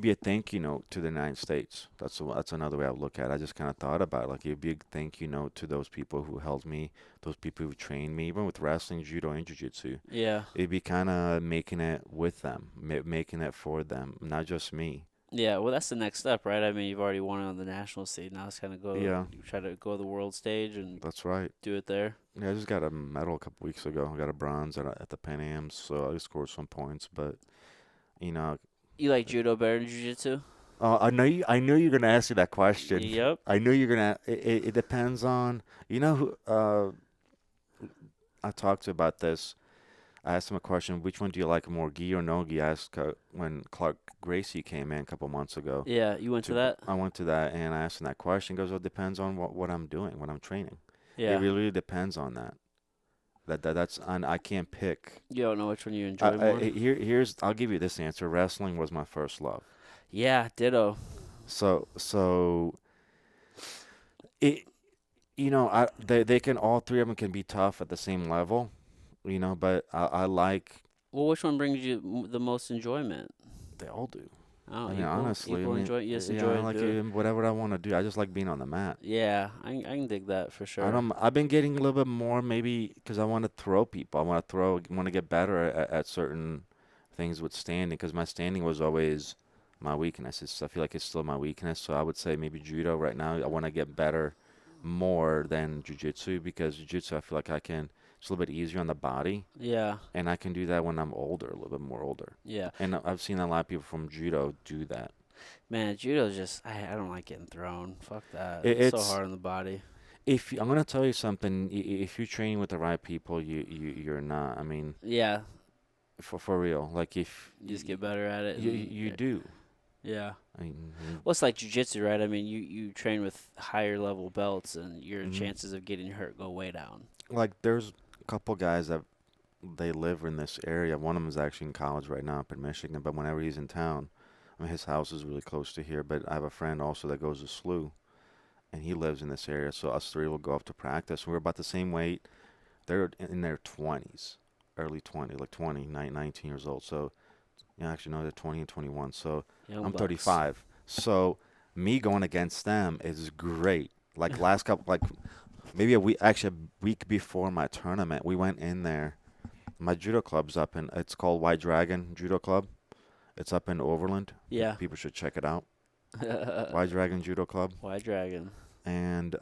be a thank you note to the United States. That's another way I would look at it. I just kind of thought about it. Like it'd be a thank you note to those people who helped me, those people who trained me, even with wrestling, judo, and jiu-jitsu. Yeah. It'd be kind of making it with them, making it for them, not just me. Yeah, well, that's the next step, right? I mean, you've already won on the national stage. Now it's kind of Yeah. you try to go to the world stage and That's right. do it there. Yeah, I just got a medal a couple weeks ago. I got a bronze at the Pan Ams, so I scored some points. But you know, You like judo better than jiu-jitsu? I knew you're gonna ask me that question. Yep. I knew you're gonna. It depends on who. I talked to about this. I asked him a question. Which one do you like more, gi or no gi? I asked when Clark Gracie came in a couple months ago. Yeah, you went to that? I went to that and I asked him that question. He goes, well, it depends on what I'm doing, what I'm training. Yeah. It really depends on that. That's and I can't pick. You don't know which one you enjoy more? I'll give you this answer. Wrestling was my first love. Yeah, ditto. So it they can, all three of them can be tough at the same level, but I like, Well, which one brings you the most enjoyment? they all do. Oh, I mean, equal, honestly, equal enjoy. You just enjoy I like doing it. whatever I want to do. I just like being on the mat. Yeah, I can dig that for sure. I've been getting a little bit more maybe because I want to throw people. I want to get better at certain things with standing, because my standing was always my weakness. I feel like it's still my weakness. So I would say maybe judo right now. I want to get better more than jiu-jitsu, because jiu-jitsu I feel like it's a little bit easier on the body, Yeah, and I can do that when I'm older, a little bit more older. yeah. And I've seen a lot of people from judo do that. Man, judo's just I don't like getting thrown. Fuck that. It's so hard on the body. I'm gonna tell you something. If you're training with the right people, you're not. I mean, Yeah, for real. Like if you just get better at it. you do. Yeah. I mean, Well, it's like jujitsu, right? I mean, you train with higher level belts, and your mhm. chances of getting hurt go way down. Like there's a couple guys that they live in this area. One of them is actually in college right now up in Michigan, but whenever he's in town, I mean, his house is really close to here. But I have a friend also that goes to SLU, and he lives in this area. So us three will go up to practice. We're about the same weight. They're in their 20s, early 20, like 20, 19 years old. So, yeah, actually, no, they're 20 and 21. So Young I'm bucks. 35. So me going against them is great. Like last couple, like maybe actually a week before my tournament, we went in there. My judo club's up in, it's called White Dragon Judo Club. It's up in Overland. Yeah. People should check it out. White Dragon Judo Club. White Dragon. And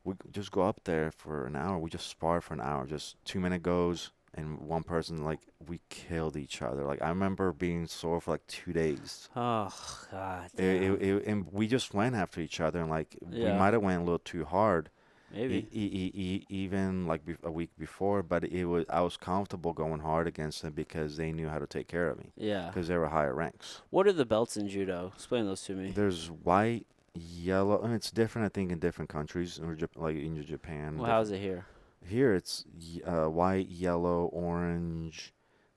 we just go up there for an hour. We just spar for an hour, just 2 minute goes, and one person, like, we killed each other. Like, I remember being sore for like 2 days. Oh God. And we just went after each other, and like we Yeah. might have went a little too hard, Maybe. even like a week before. But I was comfortable going hard against them because they knew how to take care of me Yeah. because they were higher ranks. What are the belts in judo? Explain those to me. There's white, yellow, and it's different, I think, in different countries, or like in Japan. Well, how's it here? Here it's white, yellow, orange,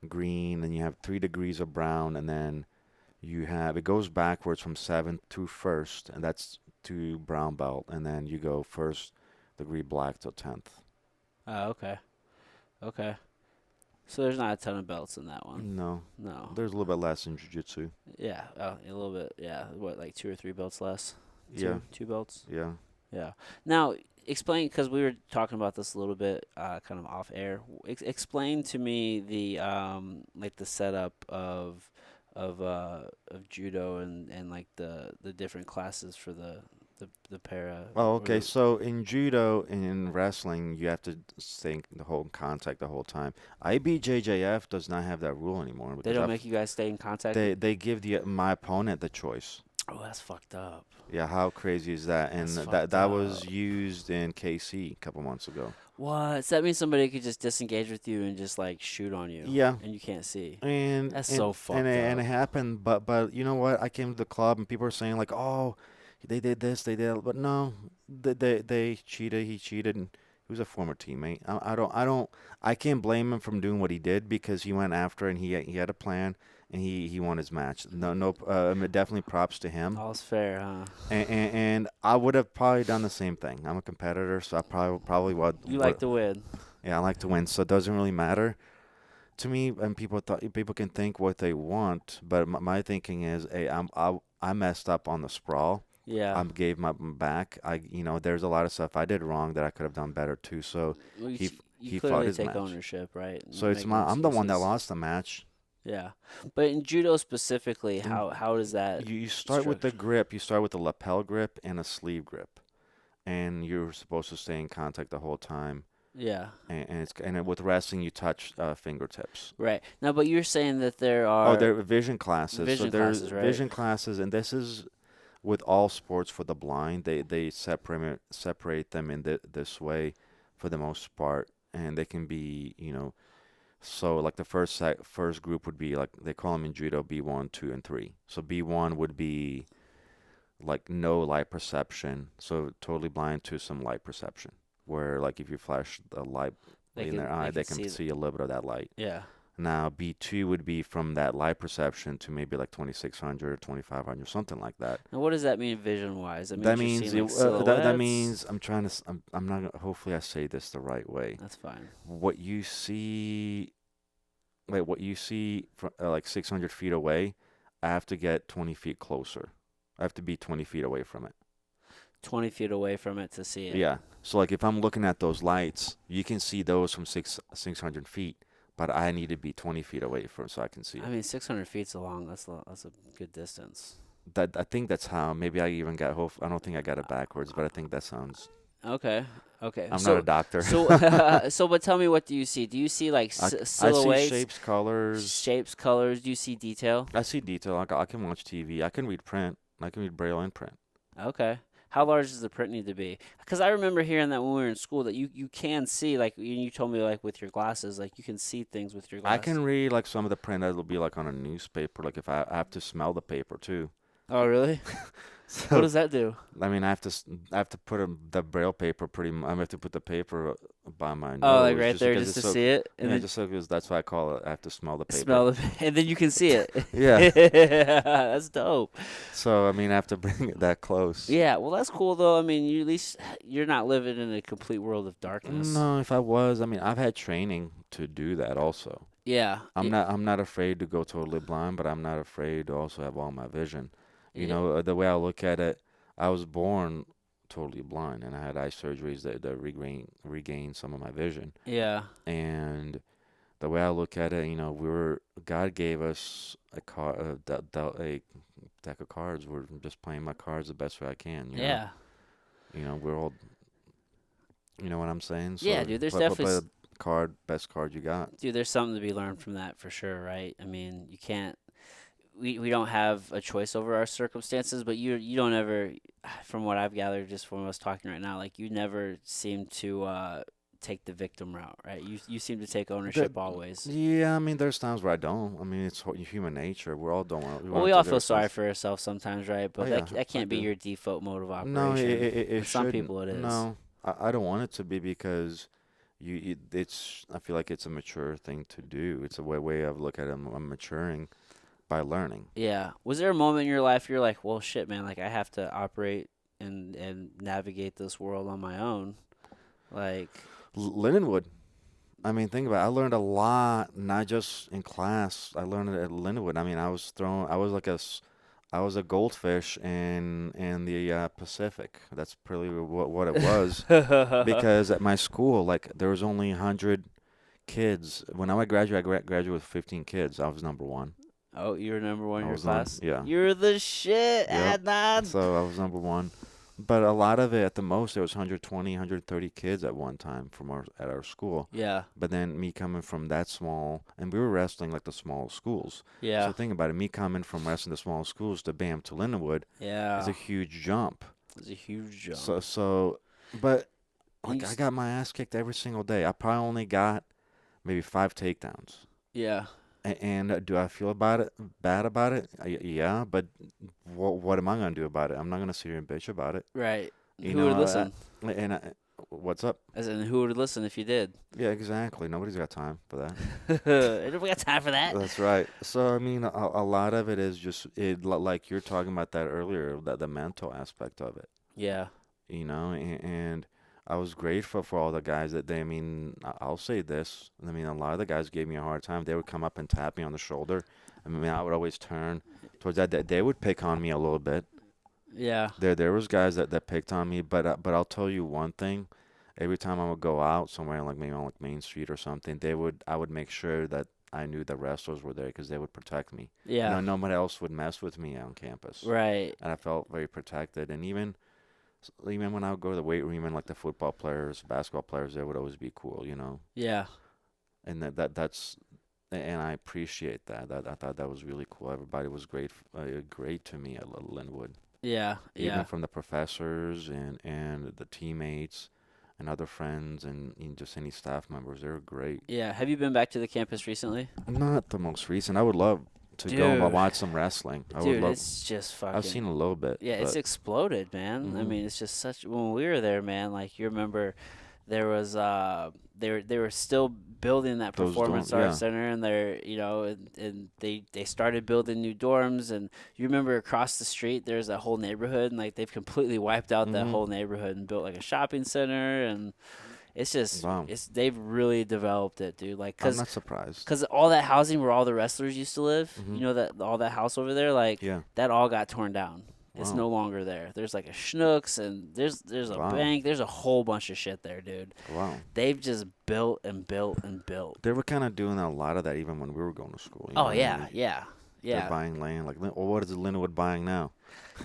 green, and you have 3 degrees of brown, and then it goes backwards from 7th to 1st, and that's to brown belt, and then you go 1st degree black till 10th. Oh, okay. Okay. So there's not a ton of belts in that one. No, No. there's a little bit less in jiu-jitsu. Yeah. Oh, a little bit. Yeah. What, like 2 or 3 belts less? Yeah, 2 belts. yeah. Yeah. Now, explain, because we were talking about this a little bit, kind of off air. Explain to me the like the setup of judo and like the different classes for the para. Oh, or okay. the- So in judo and in wrestling, you have to think the whole contact the whole time. IBJJF does not have that rule anymore They because don't make you guys stay in contact. they give my opponent the choice. Oh, that's fucked up. Yeah, how crazy is that? And That's that fucked was up. used in KC a couple months ago. What? So that means somebody could just disengage with you and just like shoot on you. Yeah. And you can't see. And That's and, so fucked and it up. happened, but you know what? I came to the club and people were saying like, oh, they did this, they did, but no, they cheated. He cheated, and he was a former teammate. I can't blame him from doing what he did because he went after and he had a plan and he won his match. Definitely props to him. All's fair, huh? And I would have probably done the same thing. I'm a competitor, so I probably would. You like to win. Yeah, I like to win, so it doesn't really matter to me. And people can think what they want, but my thinking is, hey, I messed up on the sprawl. Yeah. I gave my back. There's a lot of stuff I did wrong that I could have done better too. So Well, he you fought clearly his take match. ownership, right? So it's Make no I'm the one that excuses. lost the match. Yeah, but in judo specifically, In- how does that? You start with the structure? grip. You start with the lapel grip and a sleeve grip, and you're supposed to stay in contact the whole time. Yeah, And with wrestling, you touch fingertips. right. Now, but you're saying that there are. Oh, there are vision classes. Vision So there's classes, right? vision classes, and this is with all sports for the blind. They separate them in this way for the most part, and they can be So like the first group would be like they call them in judo B1, 2, and 3. So B1 would be like no light perception, so totally blind to some light perception, where like if you flash the light in their eye, they can see a little bit of that light. Yeah. Now B2 would be from that light perception to maybe like 2600, 2500, something like that. Now, what does that mean vision-wise? That means seeing, like, that silhouettes? means I'm not gonna, hopefully I say this the right way. That's fine. What you see from like 600 feet away, I have to get 20 feet closer. I have to be 20 feet away from it. 20 feet away from it to see it. Yeah. So like if I'm looking at those lights, you can see those from 600 feet, but I need to be 20 feet away from so I can see it. I mean, 600 feet's that's a good distance. I think that's how. Maybe I even got. I don't think I got it backwards, but I think that sounds. Okay. Okay. I'm not a doctor. But tell me, what do you see? Do you see like I silhouettes? see shapes, colors. Shapes, colors. Do you see detail? I see detail. I can watch TV. I can read print. I can read Braille and print. Okay. How large does the print need to be? Because I remember hearing that when we were in school that you can see, like you told me, like with your glasses, like you can see things with your I glasses. can read like some of the print that'll be like on a newspaper. Like if I have to smell the paper too. Oh, really? So What does that do? I mean, I have to put the braille paper I have to put the paper by my Oh, like nose right just there, because just it's to so. see it, and Yeah, then just so because that's why I call it. I have to smell the paper. smell it, and then you can see it. Yeah. That's dope. So I mean, I have to bring it that close. Yeah, well, that's cool though. I mean, you at least you're not living in a complete world of darkness. No, if I was, I mean, I've had training to do that also. Yeah. I'm not afraid to go totally blind, but I'm not afraid to also have all my vision. You Yeah. know, the way I look at it, I was born totally blind, and I had eye surgeries that regain some of my vision. Yeah. And the way I look at it, you know, God gave us a deck of cards. We're just playing my cards the best way I can. Yeah. You know, we're all, you know what I'm saying? So Yeah, dude. There's play definitely, the card, best card you got. dude. There's something to be learned from that for sure, right? I mean, you can't. We don't have a choice over our circumstances, but you don't ever, from what I've gathered, just from us talking right now, like you never seem to take the victim route, right? You seem to take ownership always. Yeah, I mean, there's times where I don't. I mean, it's human nature. We're all don't want. Well, we all feel sorry for ourselves sometimes, right? But Oh, yeah, that can't be do. your default mode of operation. No, For it some shouldn't. people it is. No, I don't want it to be because it's. I feel like it's a mature thing to do. It's a way of look at it. I'm maturing by learning. Yeah. Was there a moment in your life you're like, well, shit, man, like I have to operate and navigate this world on my own? Like, Lindenwood. I mean, think about it. I learned a lot, not just in class. I learned it at Lindenwood. I mean, I was a goldfish in the Pacific. That's pretty what it was. Because at my school, like there was only 100 kids. When I graduated, I graduated with 15 kids. I was number one. oh, you were number one in I your was class? yeah. You're the shit, Yep. Adnan. So I was number one. But a lot of it, at the most, there was 120, 130 kids at one time at our school. Yeah. But then me coming from that small, and we were wrestling like the small schools. Yeah. So think about it, me coming from wrestling the small schools to bam to Lindenwood Yeah. is a huge jump. It's a huge jump. But You like I s- got my ass kicked every single day. I probably only got maybe 5 takedowns. yeah. And do I feel bad about it? Yeah, but what am I gonna do about it? I'm not gonna sit here and bitch about it. Right. You Who know, would listen? What's up? As in, who would listen if you did? Yeah, exactly. Nobody's got time for that. We got time for that. That's right. So I mean, a lot of it is just like you're talking about that earlier, that the mental aspect of it. Yeah. You know, and I was grateful for all the guys I mean, I'll say this. I mean, a lot of the guys gave me a hard time. They would come up and tap me on the shoulder. I mean, I would always turn towards that. They would pick on me a little bit. Yeah. There was guys that picked on me, but I'll tell you one thing. Every time I would go out somewhere, like maybe on like Main Street or something, I would make sure that I knew the wrestlers were there because they would protect me. Yeah. Nobody else would mess with me on campus. Right. And I felt very protected. And even when I would go to the weight room, even like the football players, basketball players, they would always be cool, you know. Yeah. And and I appreciate that. I thought that was really cool. Everybody was great to me at Linwood. Yeah. Even Yeah. from the professors and the teammates and other friends and just any staff members, they were great. Yeah. Have you been back to the campus recently? Not the most recent. I would love to go and Dude. watch some wrestling. I would Dude, love. it's just fucking. I've seen a little bit. Yeah, it's but exploded, man. I Mhm. mean, it's just such. When we were there, man, like you remember, there was they were still building that Those performance dorm- arts center, and and they started building new dorms, and you remember across the street there's a whole neighborhood, and like they've completely wiped out that Mhm. whole neighborhood and built like a shopping center, and it's just Wow. they've really developed it, dude. Like, I'm not surprised. cause all that housing where all the wrestlers used to live, Mhm. you know that all that house over there, like Yeah. that all got torn down. It's Wow. no longer there. There's like a Schnucks and there's a Wow. bank. There's a whole bunch of shit there, dude. Wow. They've just built and built and built. They were kind of doing a lot of that even when we were going to school. You know Oh what I yeah, mean? yeah, They're yeah. buying land. Like, well, what is Lindenwood buying now?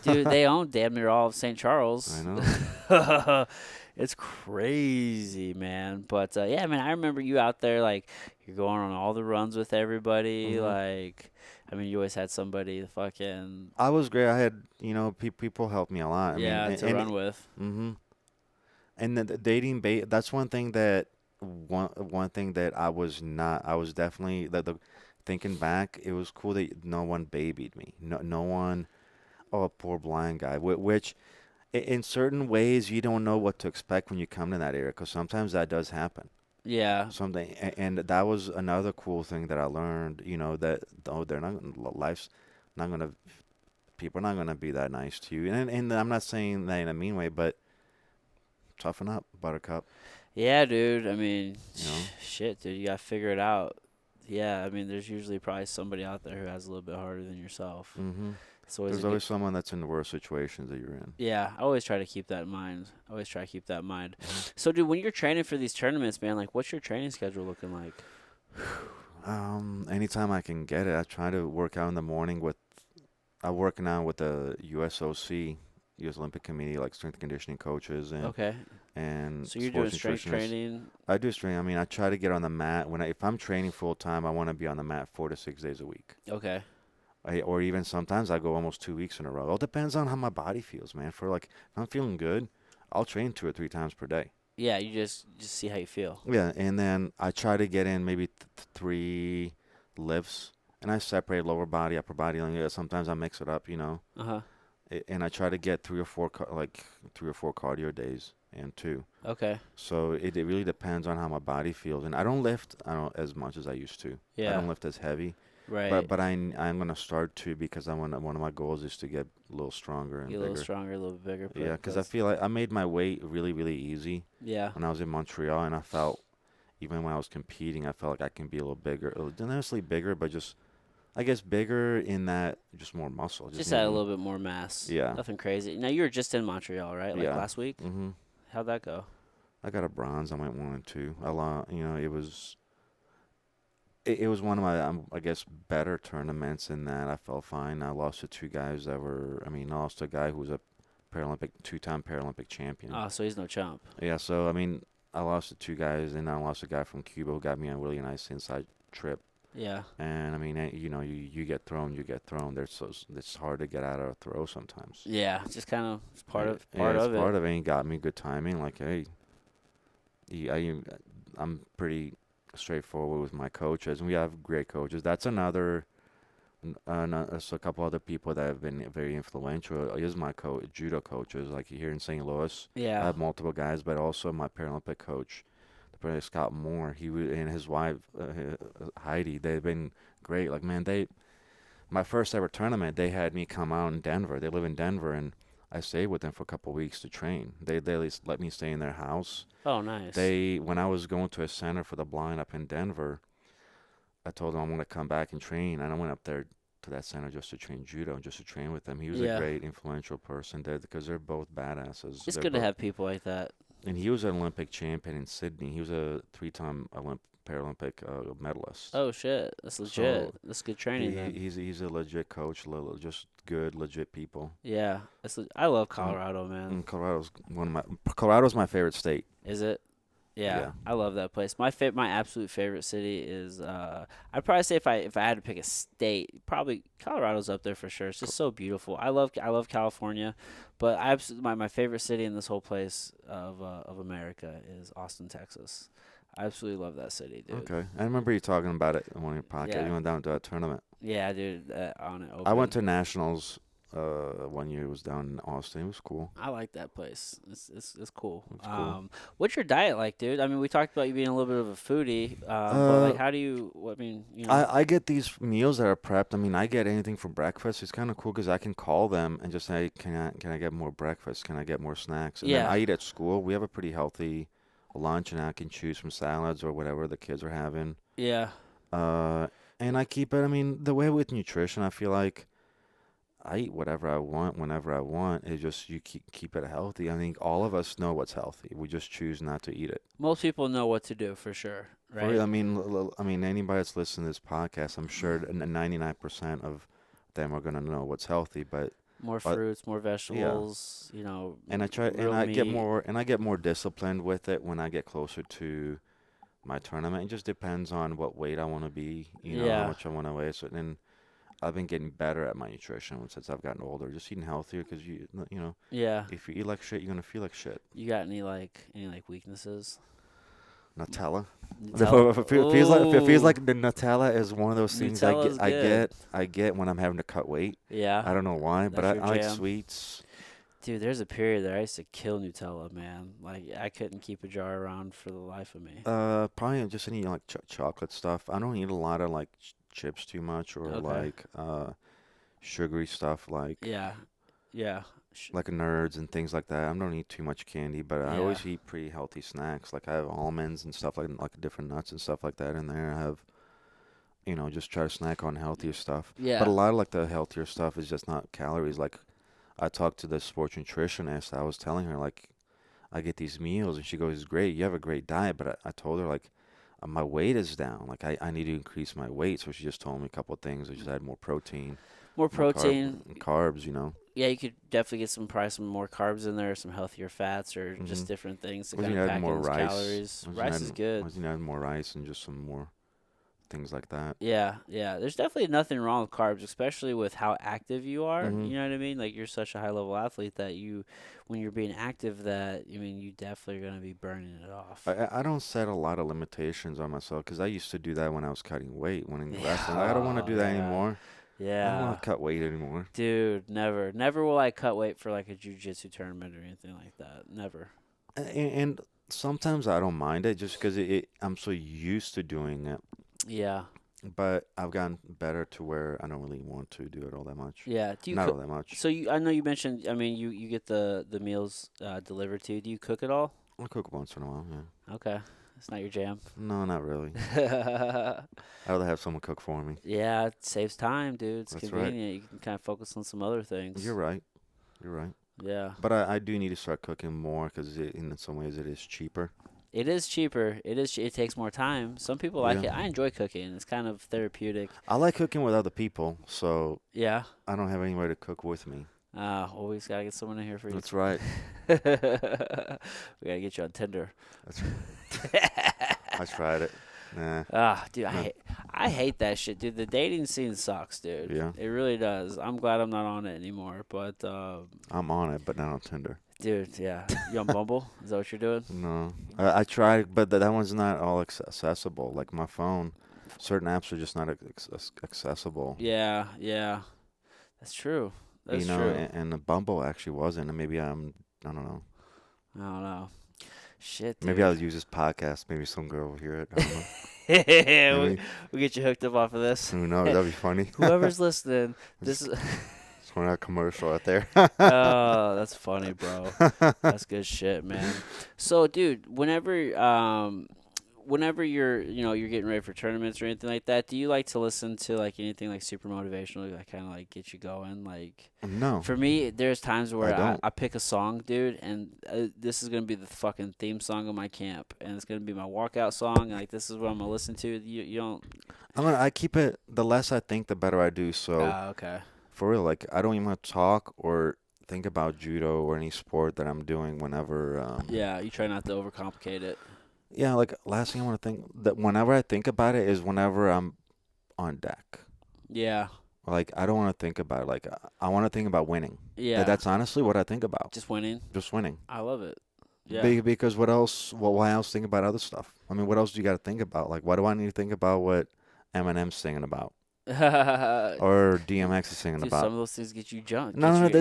Dude, they own damn near all of St. Charles. I know. It's crazy, man. But yeah, man, I remember you out there, like you're going on all the runs with everybody. Mhm. Like, I mean, you always had somebody to fucking I was great. I had, people helped me a lot. I mean, to run with. mm-hmm. And the dating bait, that's one thing that I was definitely the thinking back, it was cool that no one babied me. No one, oh, a poor blind guy, which in certain ways you don't know what to expect when you come to that area, because sometimes that does happen. Yeah. Something, and that was another cool thing that I learned, that oh, life's not gonna, people are not gonna be that nice to you. And I'm not saying that in a mean way, but toughen up, buttercup. Yeah, dude. I mean, You know. shit, dude. You gotta figure it out. Yeah, I mean, there's usually probably somebody out there who has a little bit harder than yourself. Mm-hmm. It's always There's always someone that's in the worst situations that you're in. yeah, I always try to keep that in mind. I always try to keep that in mind. Mhm. So, dude, when you're training for these tournaments, man, like, what's your training schedule looking like? Anytime I can get it, I try to work out in the morning I'm working out with the USOC, U.S. Olympic Committee, like strength and conditioning coaches Okay. and So you're doing sports strength nutritionists. training. I do strength. I mean, I try to get on the mat if I'm training full time. I want to be on the mat 4 to 6 days a week. Okay. Or even sometimes I go almost 2 weeks in a row. It all depends on how my body feels, man. If I'm feeling good, I'll train 2 or 3 times per day. Yeah, you just see how you feel. Yeah, and then I try to get in maybe 3 lifts, and I separate lower body, upper body. Sometimes I mix it up, Uh-huh. And I try to get 3 or 4 cardio days and 2. Okay. So it really depends on how my body feels, and I don't lift as much as I used to. I Yeah. don't lift as heavy, Right. but I'm gonna start to, because one of my goals is to get a little stronger and Get a little bigger. stronger, a little bit bigger. Yeah, because I feel like I made my weight really, really easy Yeah. when I was in Montreal, and I felt, even when I was competing, I felt like I can be a little bigger. Not necessarily bigger, but just, I guess, bigger in that just more muscle. Just add a little bit more mass. Yeah. Nothing crazy. Now, you were just in Montreal, right? Like Yeah. last week? Mm-hmm. How'd that go? I got a bronze. I went 1 and 2. It was one of my, I guess, better tournaments in that I felt fine. I lost to 2 guys I lost to a guy who was a 2-time Paralympic champion. Oh, so he's no chump. Yeah, so, I lost to 2 guys, and I lost a guy from Cuba who got me a really nice inside trip. Yeah. And, you get thrown, you get thrown. It's hard to get out of a throw sometimes. Yeah, it's just kind of part of It's it. part of it. And he got me good timing. Like, hey, I'm pretty straightforward with my coaches, and we have great coaches. That's another. So a couple other people that have been very influential is my judo coaches, like here in St. Louis. I Yeah. have multiple guys, but also my Paralympic coach, Scott Moore. And his wife Heidi. They've been great. Like, man, my first ever tournament, they had me come out in Denver. They live in Denver, and I stayed with them for a couple weeks to train. They at least let me stay in their house. Oh, nice. When I was going to a center for the blind up in Denver, I told them I want to come back and train, and I went up there to that center just to train judo, just to train with them. He was a great, influential person there, because they're both badasses. It's They're good to have people like that. And he was an Olympic champion in Sydney. He was a 3-time Paralympic medalist. Oh shit, that's legit. So That's good training then. He's a legit coach. Just good, legit people. Yeah, I love Colorado, man. And Colorado's my favorite state. Is it? Yeah, Yeah. I love that place. My absolute favorite city is I'd probably say if I had to pick a state, probably Colorado's up there for sure. It's just so beautiful. I love California, but my favorite city in this whole place of America is Austin, Texas. I absolutely love that city, dude. Okay, I remember you talking about it on one of your podcasts. Yeah. You went down to a tournament. Yeah, dude. On it. I went to nationals. 1 year. It was down in Austin. It was cool. I like that place. It's cool. It's cool. What's your diet like, dude? I mean, we talked about you being a little bit of a foodie, but like, how do you? I get these meals that are prepped. I get anything for breakfast. It's kind of cool because I can call them and just say, can I get more breakfast? Can I get more snacks? And then Yeah. I eat at school. We have a pretty healthy lunch, and I can choose from salads or whatever the kids are having. Yeah. And I keep it. The way with nutrition, I feel like I eat whatever I want, whenever I want. It's just you keep it healthy. I think all of us know what's healthy. We just choose not to eat it. Most people know what to do for sure, right? Anybody that's listening to this podcast, I'm sure 99% of them are gonna know what's healthy. But more fruits, more vegetables. and I try, and real I get meat. more disciplined with it when I get closer to my tournament. It just depends on what weight I want to be. How Yeah. much I want to weigh. So then I've been getting better at my nutrition since I've gotten older. Just eating healthier because you know, Yeah. if you eat like shit, you're gonna feel like shit. You got any weaknesses? Nutella. Nutella? If it feels Ooh. like the Nutella is one of those things Nutella's good. I get when I'm having to cut weight. Yeah. I don't know why, but That's your I like jam. sweets. Dude, there's a period there I used to kill Nutella, man. Like, I couldn't keep a jar around for the life of me. Probably just any like chocolate stuff. I don't eat a lot of like chips too much or Okay. like sugary stuff like Yeah. Yeah. like nerds and things like that. I don't eat too much candy, but I Yeah. always eat pretty healthy snacks. Like I have almonds and stuff like different nuts and stuff like that in there. I have, just try to snack on healthier stuff. Yeah. But a lot of like the healthier stuff is just not calories. Like I talked to the sports nutritionist. I was telling her like I get these meals, and she goes, "Great, you have a great diet." But I told her like my weight is down. Like I need to increase my weight. So she just told me a couple of things. I just add more protein. More protein. Carbs, Yeah, you could definitely get some more carbs in there, some healthier fats, or just Mhm. different things to Was kind you of add pack more in those rice? calories. Was you Rice is good. Was you add more rice and just some more things like that? Yeah, yeah. There's definitely nothing wrong with carbs, especially with how active you are. Mhm. You know what I mean? Like you're such a high level athlete that when you're being active, you definitely are gonna be burning it off. I don't set a lot of limitations on myself because I used to do that when I was cutting weight when in Yeah. wrestling. I don't want to do that Yeah. anymore. I don't Yeah. want to cut weight anymore. Dude, never will I cut weight for like a jiu-jitsu tournament or anything like that. Never. And sometimes I don't mind it just because I'm so used to doing it. Yeah. But I've gotten better to where I don't really want to do it all that much. Yeah. Do you Not cook? all that much. So I know you mentioned. I mean, you get the meals delivered to you. Do you cook at all? I'll cook once in a while, yeah. Okay, it's not your jam. No, not really. Yeah, I'd rather have someone cook for me. it saves time, dude. It's That's right. convenient. You can kind of focus on some other things. You're right. You're right. Yeah. But I do need to start cooking more because in some ways it is cheaper. It is cheaper. It takes more time. Some people like Yeah. it. I enjoy cooking. It's kind of therapeutic. I like cooking with other people, so Yeah. I don't have anybody to cook with me. Always gotta get someone in here for you. That's right. We gotta get you on Tinder. That's right. I tried it. Nah. Dude, No. I hate that shit, dude. The dating scene sucks, dude. Yeah. It really does. I'm glad I'm not on it anymore. But I'm on it, but not on Tinder. dude, yeah. You on Bumble? Is that what you're doing? No. I tried, but that one's not all accessible. Like my phone, certain apps are just not accessible. Yeah, yeah. That's true. That's true. And the Bumble actually wasn't. And maybe I don't know. I don't know. Shit, dude. Maybe I'll use this podcast. Maybe some girl will hear it. I don't know. we get you hooked up off of this. Who knows? That'd be funny. Whoever's listening, this is. It's one of that commercial out there. Oh, that's funny, bro. That's good shit, man. So, dude, whenever you're getting ready for tournaments or anything like that, do you like to listen to like anything like super motivational that kind of like get you going? Like, No. for me, there's times where don't. I pick a song, dude, and this is gonna be the fucking theme song of my camp, and it's gonna be my walkout song. Like, this is what I'm gonna listen to. You don't. I keep it. The less I think, the better I do. So Okay. for real, like I don't even want to talk or think about judo or any sport that I'm doing whenever. Yeah, you try not to overcomplicate it. Yeah, like last thing I want to think that whenever I think about it is whenever I'm on deck. Yeah. Like I don't want to think about it. Like I want to think about winning. Yeah. That's honestly what I think about. Just winning. Just winning. I love it. Yeah. Because what else? Well, why else think about other stuff? I mean, what else do you got to think about? Like, why do I need to think about what Eminem's singing about or DMX is singing Dude, about? some of those things get you jumped. No, they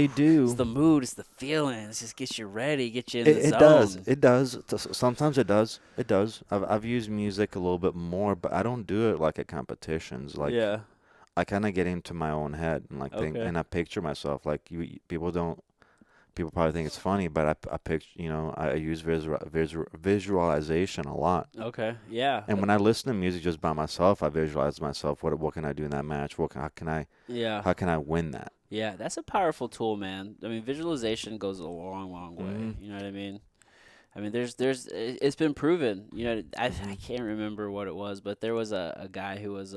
do. It's the mood, it's the feelings. Just gets you ready, get you in the It zone. does. It does. Sometimes it does. It does. I've used music a little bit more, but I don't do it like at competitions. Like Yeah. I kind of get into my own head and like think, Okay. and I picture myself. Like people probably think it's funny, but I picture, I use visualization a lot. Okay. Yeah. And when I listen to music just by myself, I visualize myself. What can I do in that match? How can I win that? Yeah, that's a powerful tool, man. I mean, visualization goes a long, long way. Mhm. You know what I mean? I mean, it's been proven. You know, I can't remember what it was, but there was a guy who was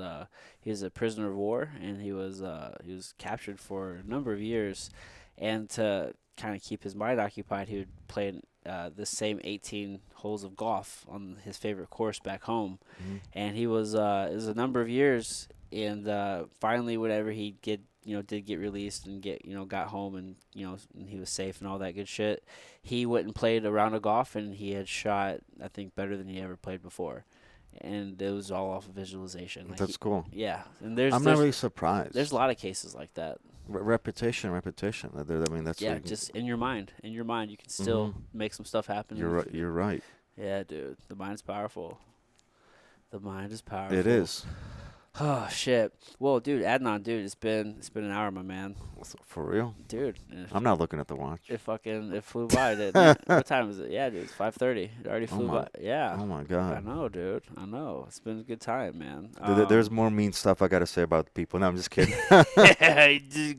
he was a prisoner of war, and he was captured for a number of years, and to kind of keep his mind occupied, he would play the same 18 holes of golf on his favorite course back home, Mhm. and he was it was a number of years. and finally, whenever he did get released and got home and and he was safe and all that good shit, he went and played a round of golf and he had shot, I think, better than he ever played before, and it was all off of visualization. Like That's cool. yeah, and I'm not really surprised. there's a lot of cases like that. Repetition. I mean, that's Yeah, just in your mind, you can still make some stuff happen. You're right. You're right. Yeah, dude, the mind's powerful. The mind is powerful. It is. Oh shit. Well, dude, Adnan, dude, it's been an hour, my man. For real? Dude, I'm not looking at the watch. it flew by, didn't it? What time is it? Yeah, dude, it's 5:30. It already flew by. Yeah. Oh my I God. know, dude. I know. It's been a good time, man. There's more mean stuff I gotta say about people. No, I'm just kidding.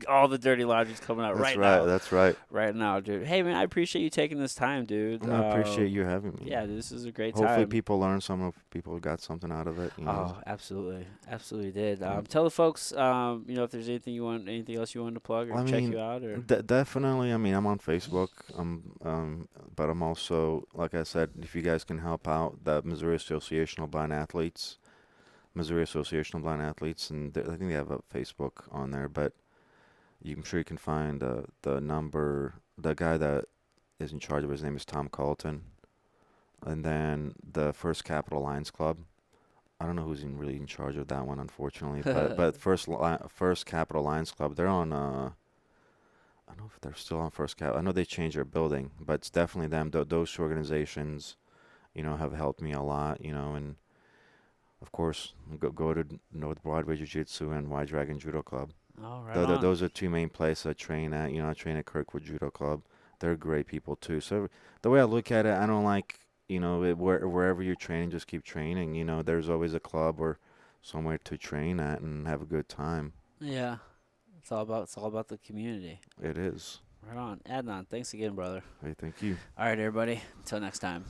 All the dirty laundry's coming out now. That's right. Right now, dude. Hey, man, I appreciate you taking this time, dude. I appreciate you having me. Yeah, this is a great Hopefully time. people learn people got something out of it. Oh, absolutely did. Tell the folks, if there's anything else you wanted to plug or check you out, or definitely. I mean, I'm on Facebook. But I'm also, like I said, if you guys can help out the Missouri Association of Blind Athletes, and I think they have a Facebook on there. But I'm sure you can find the number. The guy that is in charge of his name is Tom Colton, and then the First Capital Lions Club. I don't know who's really in charge of that one, unfortunately. but First Capital Lions Club, they're on. I don't know if they're still on First Cap. I know they changed their building, but it's definitely them. Those two organizations, have helped me a lot. And of course, go to North Broadway Jiu Jitsu and White Dragon Judo Club. Oh, right on. Those are two main places I train at. I train at Kirkwood Judo Club. They're great people too. So the way I look at it, I don't like. Wherever you're training, just keep training. There's always a club or somewhere to train at and have a good time. Yeah, it's all about the community. It is. Right on, Adnan. Thanks again, brother. Hey, thank you. All right, everybody. Until next time.